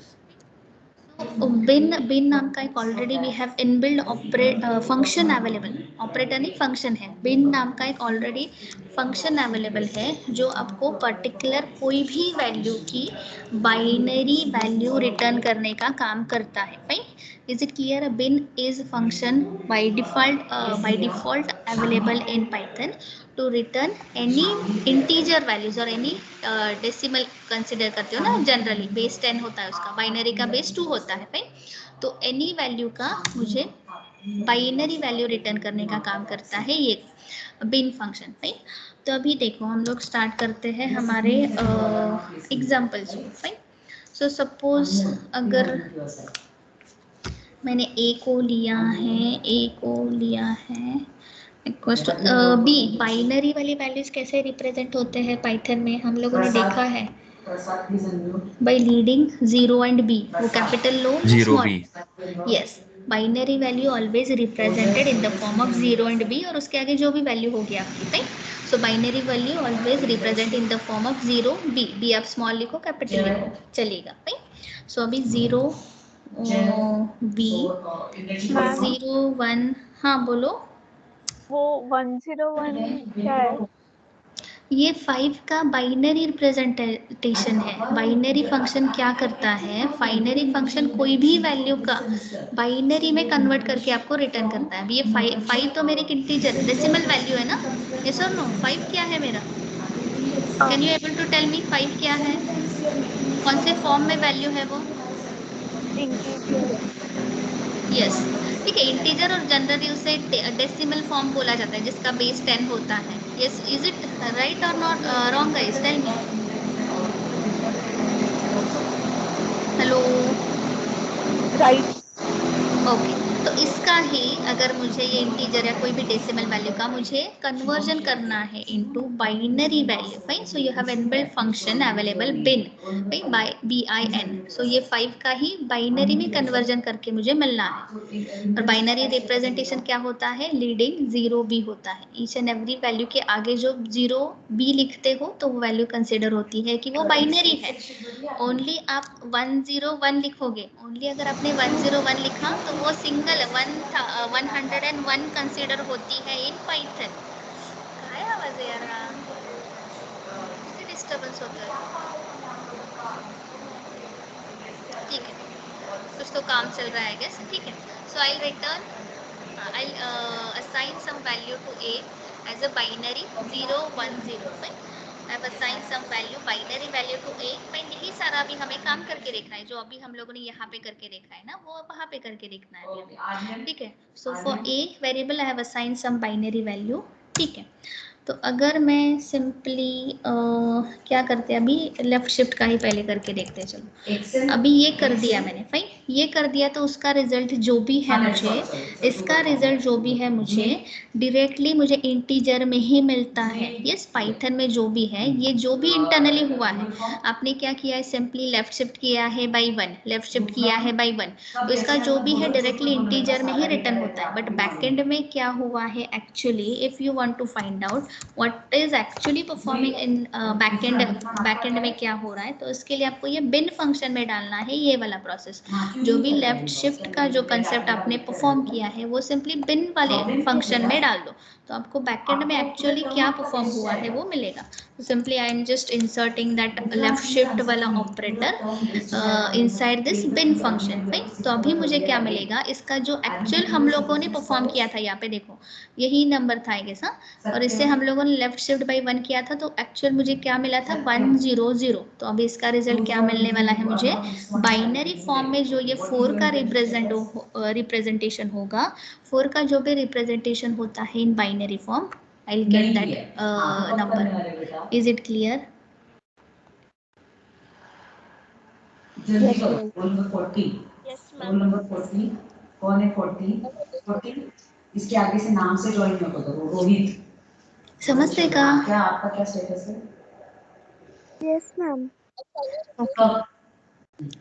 A: Bin नाम का एक already we have inbuilt operate function available, operator नहीं फंक्शन है। बिन नाम का एक ऑलरेडी फंक्शन अवेलेबल है जो आपको पर्टिकुलर कोई भी वैल्यू की बाइनरी वैल्यू रिटर्न करने का काम करता है, right. Is it clear? Bin is function by default available in Python to return any integer values और any डेसिमल कंसिडर करते हो ना, जनरली बेस 10 होता है उसका, बाइनरी का बेस 2 होता है, राइट। तो एनी वैल्यू का मुझे बाइनरी वैल्यू रिटर्न करने का काम करता है ये बिन फंक्शन, राइट। तो अभी देखो हम लोग स्टार्ट करते हैं हमारे एग्जाम्पल्स को, राइट। सो सपोज अगर मैंने ए को लिया है इक्वल्स टू बी, बाइनरी वाली वैल्यूज कैसे रिप्रेजेंट होते हैं पाइथन में हम लोगों ने देखा है बाय लीडिंग 0 एंड बी, वो कैपिटल लो या
F: 0
A: small?
F: B.
A: Yes, binary value always represented in the form of 0 and B, और उसके आगे जो भी वैल्यू होगी आपकी, right. So binary value always represent in the form of 0 B, B आप स्मॉल लिखो कैपिटल लिखो चलेगा, राइट। सो अभी 0 बी
D: मैम
A: 0 1, हाँ बोलो।
D: वो 101 क्या है?
A: ये 5 का बाइनरी रिप्रेजेंटेशन है। बाइनरी फंक्शन क्या करता है, बाइनरी फंक्शन कोई भी वैल्यू का बाइनरी में कन्वर्ट करके आपको रिटर्न करता है। अभी ये 5 तो मेरे इंटीजर डेसिमल वैल्यू है ना, यस और नो? 5 क्या है मेरा? Can you able to tell me 5 क्या है? कौन से फॉर्म में वैल्यू है वो?
D: इंटीजर।
A: यस, ठीक है। इंटीजर और जनरली उसे डेसिमल फॉर्म बोला जाता है जिसका बेस 10 होता है। Yes, is it right or not wrong guys? Tell me. Hello,
D: right.
A: Okay. तो इसका ही अगर मुझे ये इंटीजर या कोई भी डेसिमल वैल्यू का मुझे कन्वर्जन करना है into binary value, fine. So you have inbuilt function available bin, fine, by BIN। सो ये 5 का ही बाइनरी में कन्वर्जन करके मुझे मिलना है। और बाइनरी रिप्रेजेंटेशन क्या होता है? लीडिंग 0 बी होता है। ईच एंड एवरी वैल्यू के आगे जो 0 बी लिखते हो तो वो वैल्यू कंसिडर होती है कि वो बाइनरी है। ओनली आप 101 लिखोगे, ओनली अगर आपने 101 लिखा तो वो सिंगल 101 कंसिडर होती है इन पाइथन। काय आवाज है यार? किती डिस्टर्बेंस होता है? ठीक है, कुछ तो काम चल रहा है गेस, ठीक है। सो आई return, I'll assign some value to A as a binary 0 1 0, fine. I've assigned some value, binary value to A, fine. यही सारा अभी हमें काम करके देखना है, जो अभी हम लोगों ने यहाँ पे करके देखा है ना, वो वहाँ पे करके देखना है अभी, ठीक है। So for A variable I have assigned some binary value, ठीक है। तो अगर मैं सिंपली क्या करते हैं, अभी लेफ्ट शिफ्ट का ही पहले करके देखते हैं। चलो अभी ये कर दिया मैंने, फाइन, ये कर दिया। तो उसका रिजल्ट जो भी है मुझे, इसका रिजल्ट जो भी है मुझे डायरेक्टली मुझे इंटीजर में ही मिलता है। यस, पाइथन में जो भी है, ये जो भी इंटरनली हुआ है, आपने क्या किया है, सिंपली लेफ्ट शिफ्ट किया है बाई 1, लेफ्ट शिफ्ट किया है बाई 1, तो इसका जो भी है डायरेक्टली इंटीजर में ही रिटर्न होता है। बट बैकएंड में क्या हुआ है actually, if you want to find out what is actually performing in backend में क्या हो रहा है, तो इसके लिए आपको ये बिन फंक्शन में डालना है ये वाला प्रोसेस। जो भी लेफ्ट शिफ्ट का जो कंसेप्ट आपने परफॉर्म किया है वो सिंपली बिन वाले फंक्शन में डाल दो, तो आपको बैकएंड में एक्चुअली क्या परफॉर्म हुआ है वो मिलेगा। तो simply I am just inserting that left shift वाला operator inside this bin function, right. तो अभी मुझे क्या मिलेगा, इसका जो एक्चुअल हम लोगों ने परफॉर्म किया था, यहाँ पे देखो यही नंबर था आई गेस, हाँ, और इससे हम लोगों ने लेफ्ट शिफ्ट बाई 1 किया था, तो एक्चुअल मुझे क्या मिला था 100। तो अभी इसका रिजल्ट क्या मिलने वाला है मुझे, बाइनरी फॉर्म में जो ये 4 का रिप्रेजेंटेशन होगा, 4 का जो भी रिप्रेजेंटेशन होता है in binary form, I will get that number. Is it clear?
E: Yes, ma'am.
G: Roll number 40,
E: Yes,
G: roll number 40, कौन है 40? 40 इसके आगे से नाम से ज्वाइन मत करो, रोहित।
A: समझते का?
G: क्या आपका क्या स्टेटस है?
D: Yes ma'am.
E: Okay.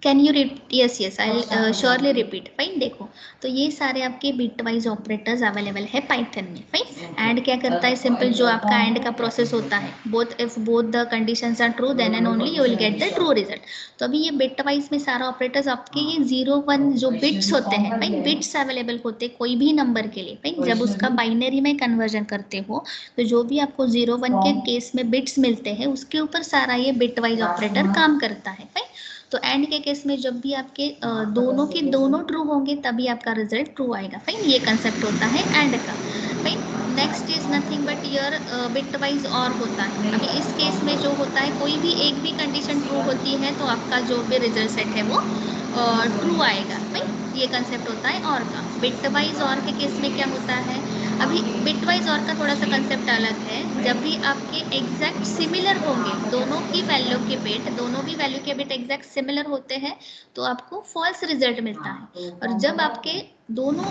A: Can you repeat? Yes yes, I surely repeat. Fine, देखो तो ये सारे आपके बिट वाइज ऑपरेटर्स अवेलेबल है पाइथन में। फाइन, एंड क्या करता है, सिंपल जो आपका एंड का प्रोसेस होता है, both if both the conditions are true then and only you will get the true result. तो अभी ये बिट वाइज में सारा ऑपरेटर्स आपके ये 0 1 जो बिट्स होते हैं, फाइन, बिट्स अवेलेबल होते हैं कोई भी नंबर के लिए। फाइन, जब उसका बाइनरी में कन्वर्जन करते हो तो जो भी आपको 0 1 के केस में बिट्स मिलते हैं उसके ऊपर सारा ये बिट वाइज ऑपरेटर काम करता है। फाइन, तो एंड के केस में जब भी आपके दोनों के दोनों ट्रू होंगे तभी आपका रिजल्ट ट्रू आएगा। फाइन, ये कंसेप्ट होता है एंड का। Fine, next is nothing but your bit wise और होता है। अभी इस केस में जो होता है कोई भी एक भी कंडीशन ट्रू होती है तो आपका जो भी रिजल्ट सेट है वो ट्रू आएगा। फाइन, ये कंसेप्ट होता है और का। बिट वाइज और के केस में क्या होता है, अभी बिट वाइज और का थोड़ा सा कंसेप्ट अलग है। जब भी आपके एग्जैक्ट सिमिलर होंगे दोनों की वैल्यू के बिट, दोनों भी वैल्यू के बिट एग्जैक्ट सिमिलर होते हैं तो आपको फॉल्स रिजल्ट मिलता है। और जब आपके दोनों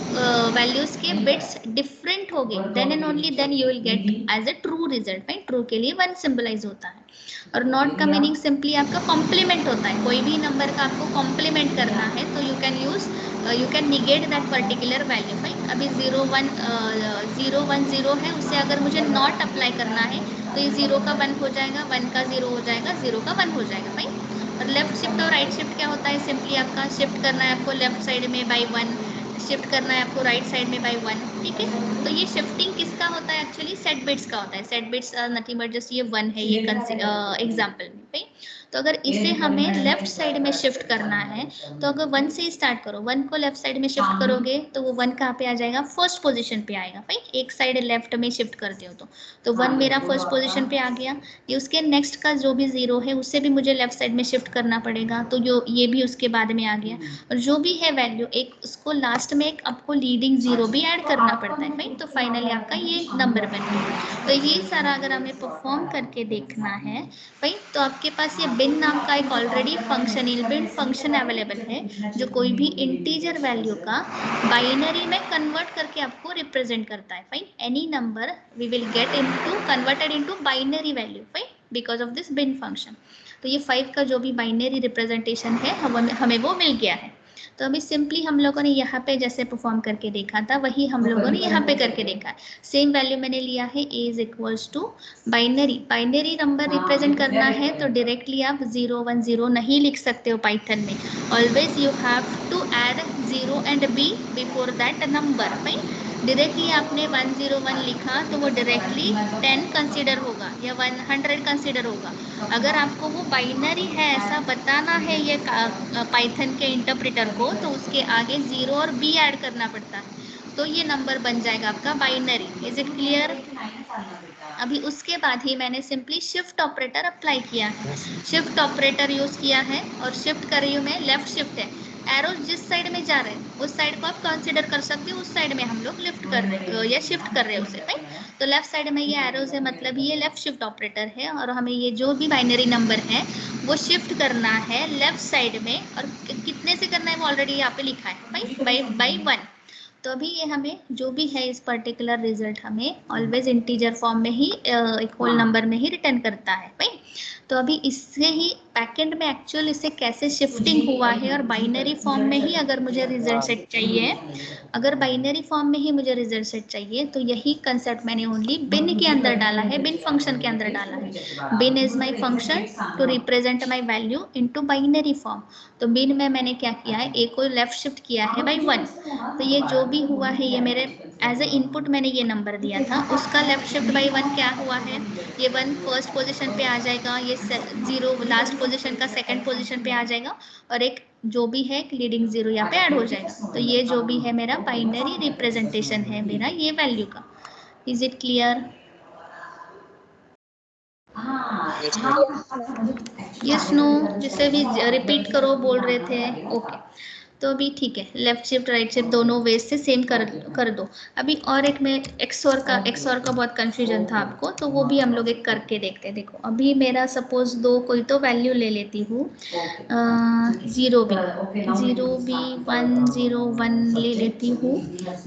A: वैल्यूज के बिट्स डिफरेंट हो गए then and only then you will get as a true result. Fine, true के लिए 1 सिंबलाइज होता है। और नॉट का मीनिंग सिंपली आपका कॉम्प्लीमेंट होता है। कोई भी नंबर का आपको कॉम्प्लीमेंट करना है तो you can use you can negate that particular value. Fine, अभी 0 1 0 है, उससे अगर मुझे नॉट अप्लाई करना है तो ये 0 का 1 हो जाएगा, 1 का 0 हो जाएगा, 0 का 1 हो जाएगा। फाइन, और लेफ्ट शिफ्ट और राइट शिफ्ट क्या होता है, सिंपली आपका शिफ्ट करना है आपको लेफ्ट साइड में बाई 1, शिफ्ट करना है आपको राइट साइड में बाई 1। ठीक है, तो ये शिफ्टिंग किसका होता है, एक्चुअली सेट बिट्स का होता है। Set bits nothing but just ये 1 है ये एग्जाम्पल में। भाई, तो अगर इसे हमें लेफ्ट साइड में शिफ्ट करना है तो अगर 1 से स्टार्ट करो, 1 को लेफ्ट साइड में शिफ्ट करोगे तो वो 1 कहाँ पे आ जाएगा, फर्स्ट पोजीशन पे आएगा। भाई, एक साइड लेफ्ट में शिफ्ट करते हो तो 1 मेरा फर्स्ट पोजीशन पे आ गया। ये उसके नेक्स्ट का जो भी 0 है उससे भी मुझे लेफ्ट साइड में शिफ्ट करना पड़ेगा तो ये भी उसके बाद में आ गया। और जो भी है वैल्यू एक उसको लास्ट में एक आपको लीडिंग 0 भी ऐड करना पड़ता है। फाइन, तो फाइनली आपका ये नंबर बन गया। तो ये सारा अगर हमें परफॉर्म करके देखना है भाई, तो आपके पास ये बिन नाम का एक already function inbuilt function available है जो कोई भी इंटीजर वैल्यू का बाइनरी में कन्वर्ट करके आपको रिप्रेजेंट करता है। Fine, any number we will get into converted into binary value. Fine, because of this bin function. तो ये 5 का जो भी बाइनरी रिप्रेजेंटेशन है हमें वो मिल गया है। तो अभी सिंपली हम लोगों ने यहाँ पे जैसे परफॉर्म करके देखा था वही हम लोगों ने यहाँ पे करके देखा है। सेम वैल्यू मैंने लिया है a is equals to binary number represent करना है तो डायरेक्टली आप 0 1 0 नहीं लिख सकते हो पाइथन में। Always you have to add 0 and b before that number. Fine, directly आपने 101 लिखा तो वो डायरेक्टली 10 कंसीडर होगा या 100 कंसीडर होगा। अगर आपको वो बाइनरी है ऐसा बताना है ये पाइथन के इंटरप्रेटर को तो उसके आगे 0 और b ऐड करना पड़ता है तो ये नंबर बन जाएगा आपका बाइनरी। Is it clear? अभी उसके बाद ही मैंने सिंपली शिफ्ट ऑपरेटर अप्लाई किया है। शिफ्ट ऑपरेटर यूज किया है और शिफ्ट कर रही हूँ मैं, लेफ्ट शिफ्ट है, एरो जिस साइड में जा रहे हैं उस साइड को आप कंसीडर कर सकते हो, उस साइड में हम लोग लिफ्ट कर रहे हैं या शिफ्ट कर रहे हैं उसे। राइट, तो लेफ्ट साइड में ये एरोज है मतलब ये लेफ्ट शिफ्ट ऑपरेटर है और हमें ये जो भी बाइनरी नंबर है वो शिफ्ट करना है लेफ्ट साइड में। और कितने से करना है वो ऑलरेडी यहाँ पे लिखा है बाई 1। तो अभी ये हमें जो भी है इस पर्टिकुलर रिजल्ट हमें ऑलवेज इंटीजर फॉर्म में ही एक होल नंबर में ही रिटर्न करता है। भाई, तो अभी इससे ही बैकएंड में एक्चुअल इसे कैसे शिफ्टिंग हुआ है और बाइनरी फॉर्म में ही अगर मुझे रिजल्ट सेट चाहिए, अगर बाइनरी फॉर्म में ही मुझे रिजल्ट सेट चाहिए तो यही कंसेप्ट मैंने ओनली बिन के अंदर डाला है, बिन फंक्शन के अंदर डाला है। Bin is my function to represent my value into binary form. तो बिन में मैंने क्या किया है, ए को लेफ्ट शिफ्ट किया है बाई 1। तो ये जो भी हुआ है ये मेरे एज ए इनपुट मैंने ये नंबर दिया था उसका लेफ्ट शिफ्ट बाई 1 क्या हुआ है, ये 1 फर्स्ट पोजीशन पे आ जाएगा, ये 0 लास्ट पोजीशन का सेकंड पोजीशन पे आ जाएगा और एक जो भी है लीडिंग 0 यहाँ पे ऐड हो जाएगा। तो ये जो भी है मेरा बाइनरी रिप्रेजेंटेशन है मेरा ये वैल्यू का। Is it clear? Yes no, जिसे भी रिपीट करो बोल रहे थे। ओके, तो अभी ठीक है, लेफ्ट शिफ्ट राइट शिफ्ट दोनों वेज से सेम कर दो। अभी और एक में एक्सओर का बहुत कंफ्यूजन था आपको तो वो भी हम लोग एक करके देखते हैं। देखो अभी मेरा सपोज दो कोई तो वैल्यू ले लेती हूँ 0 b 1 0 1 ले लेती हूँ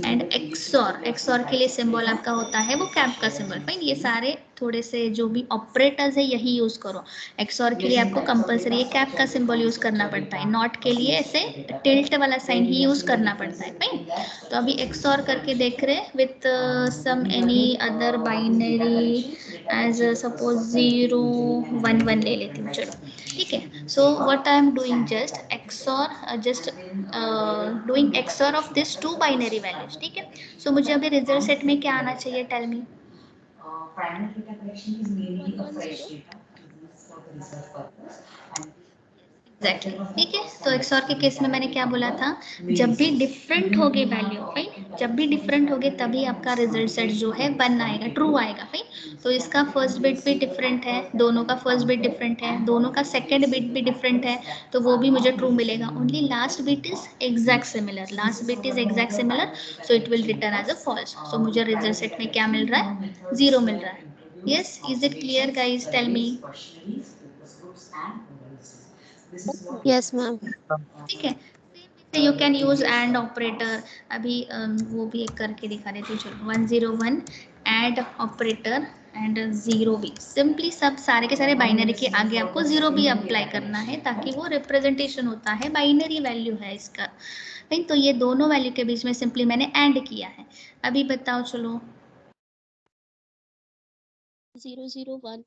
A: एंड एक्सओर के लिए सिंबल आपका होता है वो कैप का सिंबल। फाइन, ये सारे थोड़े से जो भी ऑपरेटर्स है यही यूज करो। एक्सॉर के लिए आपको कंपलसरी ये कैप का सिंबल यूज करना पड़ता है, नॉट के लिए ऐसे टिल्ट वाला साइन ही यूज करना पड़ता है, राइट। तो अभी एक्सॉर करके देख रहे with some any other binary as suppose 0 1 1 ले लेती हूँ, चलो ठीक है। So what I am doing, just XOR, just doing XOR of this two binary values, ठीक है। सो मुझे अभी रिजल्ट सेट में क्या आना चाहिए, tell me.
G: Primary data collection is mainly a fresh
E: 110.
G: data used for the research purpose and
A: exactly ठीक है। तो एक्सॉर के केस में मैंने क्या बोला था, जब भी डिफरेंट होगी वैल्यू, राइट, जब भी डिफरेंट होगी तभी आपका रिजल्ट सेट जो है 1 आएगा, ट्रू आएगा, राइट। तो इसका फर्स्ट बिट भी डिफरेंट है, दोनों का फर्स्ट बिट डिफरेंट है, दोनों का सेकंड बिट भी डिफरेंट है, तो वो भी मुझे ट्रू मिलेगा। Only last bit is exact similar, last bit is exact similar, so it will return as a false. So मुझे रिजल्ट सेट में क्या मिल रहा है, 0 मिल रहा है। Yes, is it clear guys, tell me.
E: Yes, ma'am.
A: ठीक है, you can use and operator. अभी वो भी एक करके दिखा देती हूँ, चलो 101 एड ऑपरेटर एंड 0 भी, सिंपली सब सारे के सारे बाइनरी के आगे आपको 0 भी अप्लाई करना है, ताकि वो रिप्रेजेंटेशन होता है, बाइनरी वैल्यू है इसका, नहीं। तो ये दोनों वैल्यू के बीच में सिंपली मैंने एंड किया है। अभी बताओ, चलो
E: 001.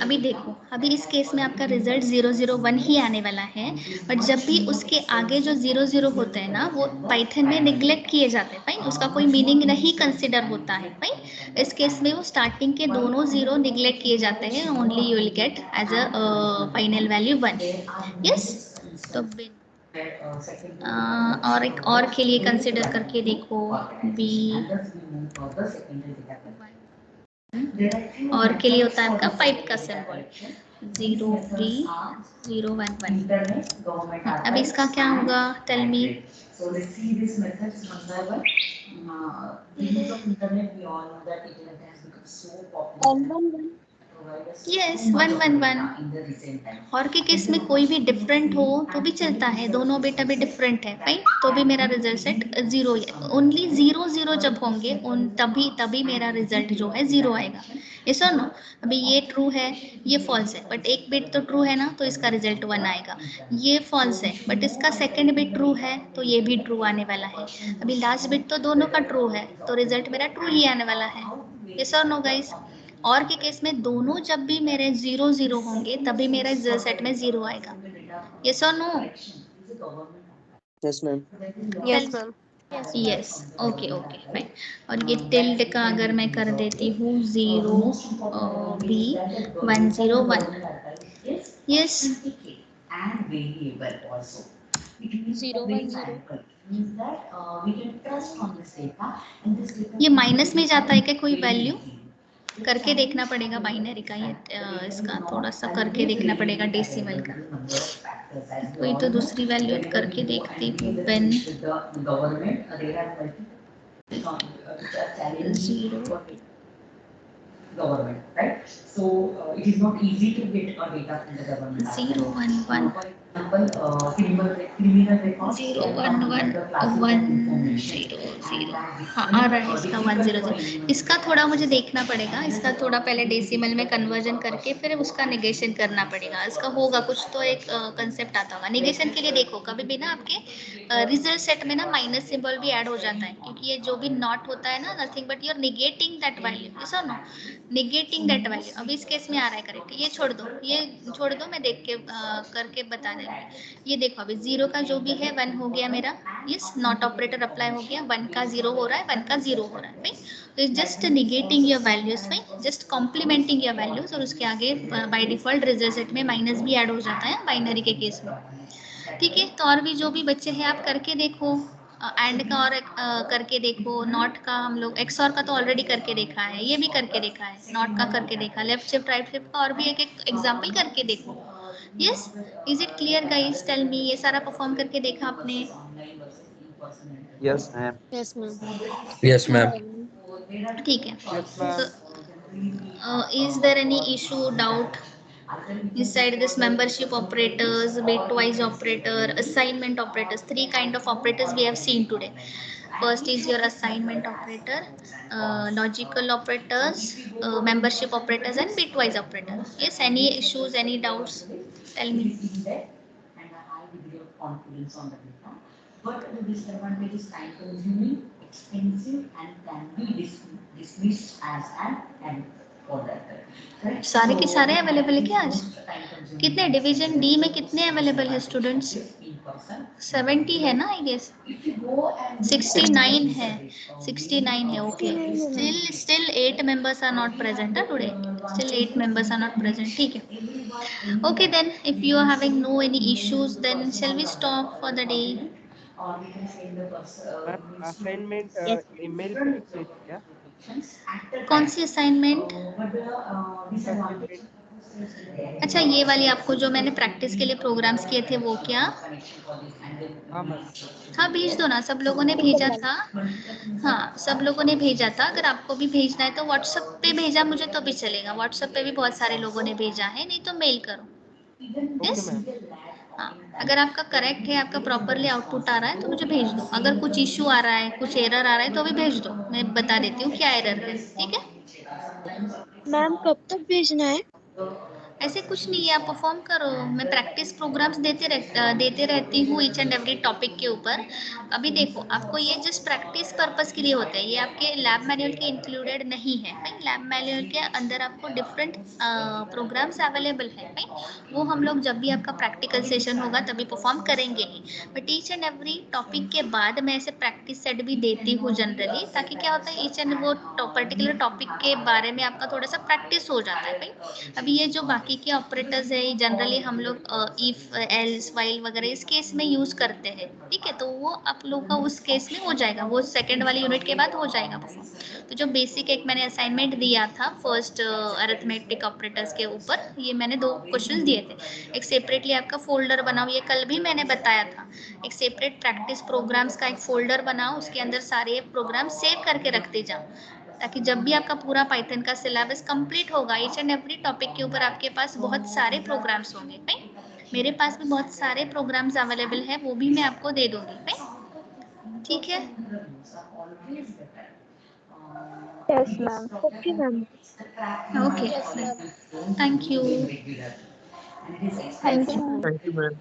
A: अभी देखो, अभी इस केस में आपका रिजल्ट 001 ही आने वाला है, बट जब भी उसके आगे जो 00 होते हैं ना, वो पाइथन में निग्लेक्ट किए जाते हैं, फाइन, उसका कोई मीनिंग नहीं कंसिडर होता है, फाइन। इस केस में वो स्टार्टिंग के दोनों 0 निग्लेक्ट किए जाते हैं, only you will get as a final value 1। Yes, तो और एक और के लिए कंसिडर करके देखो, बी और के लिए होता है आपका 5 का सिंबल, 0 3 0 1 1। अब इसका क्या होगा, tell me.
G: So let's see this method one by one. The use of internet, we all know that internet has become so popular.
E: 111.
A: Yes, 111।
G: In the recent time.
A: और के केस में कोई भी डिफरेंट हो तो भी चलता है, दोनों बेटा भी डिफरेंट है, राइट, तो भी मेरा रिजल्ट सेट 0 है। ओनली 0 0 जब होंगे उन तभी मेरा रिजल्ट जो है 0 आएगा। ये सुनो, अभी ये ट्रू है, ये फॉल्स है, बट एक बिट तो ट्रू है ना, तो इसका रिजल्ट 1 आएगा। ये फॉल्स है, बट इसका सेकंड बिट ट्रू है, तो ये भी ट्रू आने वाला है। अभी लास्ट बिट तो दोनों का ट्रू है, तो रिजल्ट मेरा ट्रू ही आने वाला है। ये सुनो गाइस, और के केस में दोनों जब भी मेरे 0 0 होंगे तभी मेरा रिजल्ट सेट में 0 आएगा। यस और no?
C: Yes, ma'am.
D: Yes, ma'am.
A: Yes, okay okay fine. और ये टिल्ड का अगर मैं कर देती हूँ 0 B 101, yes,
G: And variable also. It means
E: 010.
G: means that we can trust on this data and this data.
A: ये माइनस में जाता है क्या कोई वैल्यू? करके देखना पड़ेगा बाइनरी का, ये इसका थोड़ा सा करके देखना पड़ेगा डेसिमल का। कोई तो दूसरी वैल्यू करके देखती हूँ, pen 0
G: government, right? So it is not easy to get data from the government.
A: 0 1 1
G: For example, criminal records.
A: 0 1 1 1 0 0, हाँ आ रहा है इसका 100। इसका थोड़ा मुझे देखना पड़ेगा, इसका थोड़ा पहले डेसिमल में कन्वर्जन करके फिर उसका निगेशन करना पड़ेगा। इसका होगा कुछ तो एक कंसेप्ट आता होगा निगेशन के लिए। देखो कभी भी ना आपके रिजल्ट सेट में ना माइनस सिंबल भी ऐड हो जाता है, क्योंकि ये जो भी नॉट होता है ना, nothing but you are negating that value, yes और नो, निगेटिंग दैट वैल्यू। अब इस केस में आ रहा है करेक्ट, ये छोड़ दो, ये छोड़ दो, मैं देख के करके बता देंगे। ये देखो अभी 0 का जो भी है 1 हो गया मेरा, यस, नॉट ऑपरेटर अप्लाई हो गया, 1 का 0 हो रहा है, 1 का 0 हो रहा है, राइट। तो just negating your values, right, just complementing your values, और उसके आगे बाय डिफॉल्ट रिजल्ट सेट में माइनस भी ऐड हो जाता है बाइनरी के केस में, ठीक है। तो और भी जो भी बच्चे हैं आप करके देखो, एंड का और करके देखो, नॉट का हम लोग एक्सऑर का तो ऑलरेडी करके देखा है, ये भी करके देखा है, नॉट का करके देखा, लेफ्ट शिफ्ट राइट शिफ्ट का और भी एक एक एग्जाम्पल करके देखो। Yes, is it clear guys, tell me, ये सारा परफॉर्म करके देखा आपने?
C: Yes, ma'am.
E: Yes, ma'am.
F: Yes, ma'am.
A: ठीक है।
C: Yes, ma'am.
A: Is there any issue, doubt inside this membership operators, bitwise operator, assignment operators? 3 kind of operators we have seen today. First is your assignment operator, logical operators, membership operators, and bitwise operator. Yes, any issues, any doubts? Tell me.
G: And a high degree of confidence on the data. But the disadvantage is time consuming, expensive, and can be dismissed as an error for that. Correct?
A: सारे के सारे available है क्या आज?
G: Time consuming.
A: कितने division D में कितने available है स्टूडेंट्स?
G: In person.
A: 70 है ना I guess?
G: If you go and
A: 69 है. 69 है. Okay.
E: 69 है,
A: Still 8 members are not present today. Still 8 members are not present. ठीक है. Okay then, if you are having no any issues, then shall we stop for the day?
G: or we can say the person
C: assignment
E: Yes.
C: Email पे भेज क्या?
A: कौन सी assignment?
G: disadvantage.
A: अच्छा ये वाली आपको जो मैंने प्रैक्टिस के लिए प्रोग्राम्स किए थे वो क्या?
C: हाँ मैम।
A: हाँ भेज दो ना, सब लोगों ने भेजा था. हाँ सब लोगों ने भेजा था. अगर आपको भी भेजना है तो व्हाट्सएप पे भेजा मुझे तो भी चलेगा. व्हाट्सएप पे भी बहुत सारे लोगों ने भेजा है, नहीं तो मेल करो.
C: Okay
A: yes.
C: मैम।
A: हाँ अगर आपका करेक्ट है, आपका प्रॉपरली आउटपुट आ रहा है तो मुझे भेज दो. अगर कुछ इश्यू आ रहा है, कुछ एरर आ रहा है तो भी भेज दो. मैं बता देती हूँ क्या एरर है. ठीक है.
E: मैम कब तक भेजना है?
A: ऐसे कुछ नहीं है, आप परफॉर्म करो. मैं प्रैक्टिस प्रोग्राम्स देते रहती हूँ ईच एंड एवरी टॉपिक के ऊपर. अभी देखो आपको ये जस्ट प्रैक्टिस पर्पस के लिए होता है. ये आपके लैब मैनुअल के इंक्लूडेड नहीं है भाई. लैब मैनुअल के अंदर आपको डिफरेंट प्रोग्राम्स अवेलेबल है भाई. वो हम लोग जब भी आपका प्रैक्टिकल सेशन होगा तभी परफॉर्म करेंगे ही. But each and every topic के बाद मैं ऐसे प्रैक्टिस सेट भी देती हूँ जनरली, ताकि क्या होता है ईच एंड वो पर्टिकुलर टॉपिक के बारे में आपका थोड़ा सा प्रैक्टिस हो जाता है भाई. अभी ये जो बाकी के ऑपरेटर्स है जनरली हम लोग इफ एल्स व्हाइल वगैरह इस केस में यूज करते हैं. ठीक है, तो वो आप लोग का उस केस में हो जाएगा, वो सेकंड वाली यूनिट के बाद हो जाएगा परफॉर्म. तो जो बेसिक एक मैंने असाइनमेंट दिया था फर्स्ट अरिथमेटिक ऑपरेटर्स के ऊपर, ये मैंने 2 क्वेश्चंस दिए थे. एक सेपरेटली आपका फोल्डर बनाओ, ये कल भी मैंने बताया था. एक सेपरेट प्रैक्टिस प्रोग्राम्स का एक फोल्डर बनाओ, उसके अंदर सारे प्रोग्राम सेव करके रखते जाओ, ताकि जब भी आपका पूरा पाइथन का सिलेबस कंप्लीट होगा ईच एंड एवरी टॉपिक के ऊपर आपके पास बहुत सारे प्रोग्राम्स होंगे. भाई मेरे पास भी बहुत सारे प्रोग्राम्स अवेलेबल है, वो भी मैं आपको दे दूंगी. भाई ठीक है.
D: Yes, ma'am.
E: Okay ma'am.
A: Okay
E: Yes, ma'am.
A: Thank you.
D: Thank you, ma'am.
C: Thank you ma'am.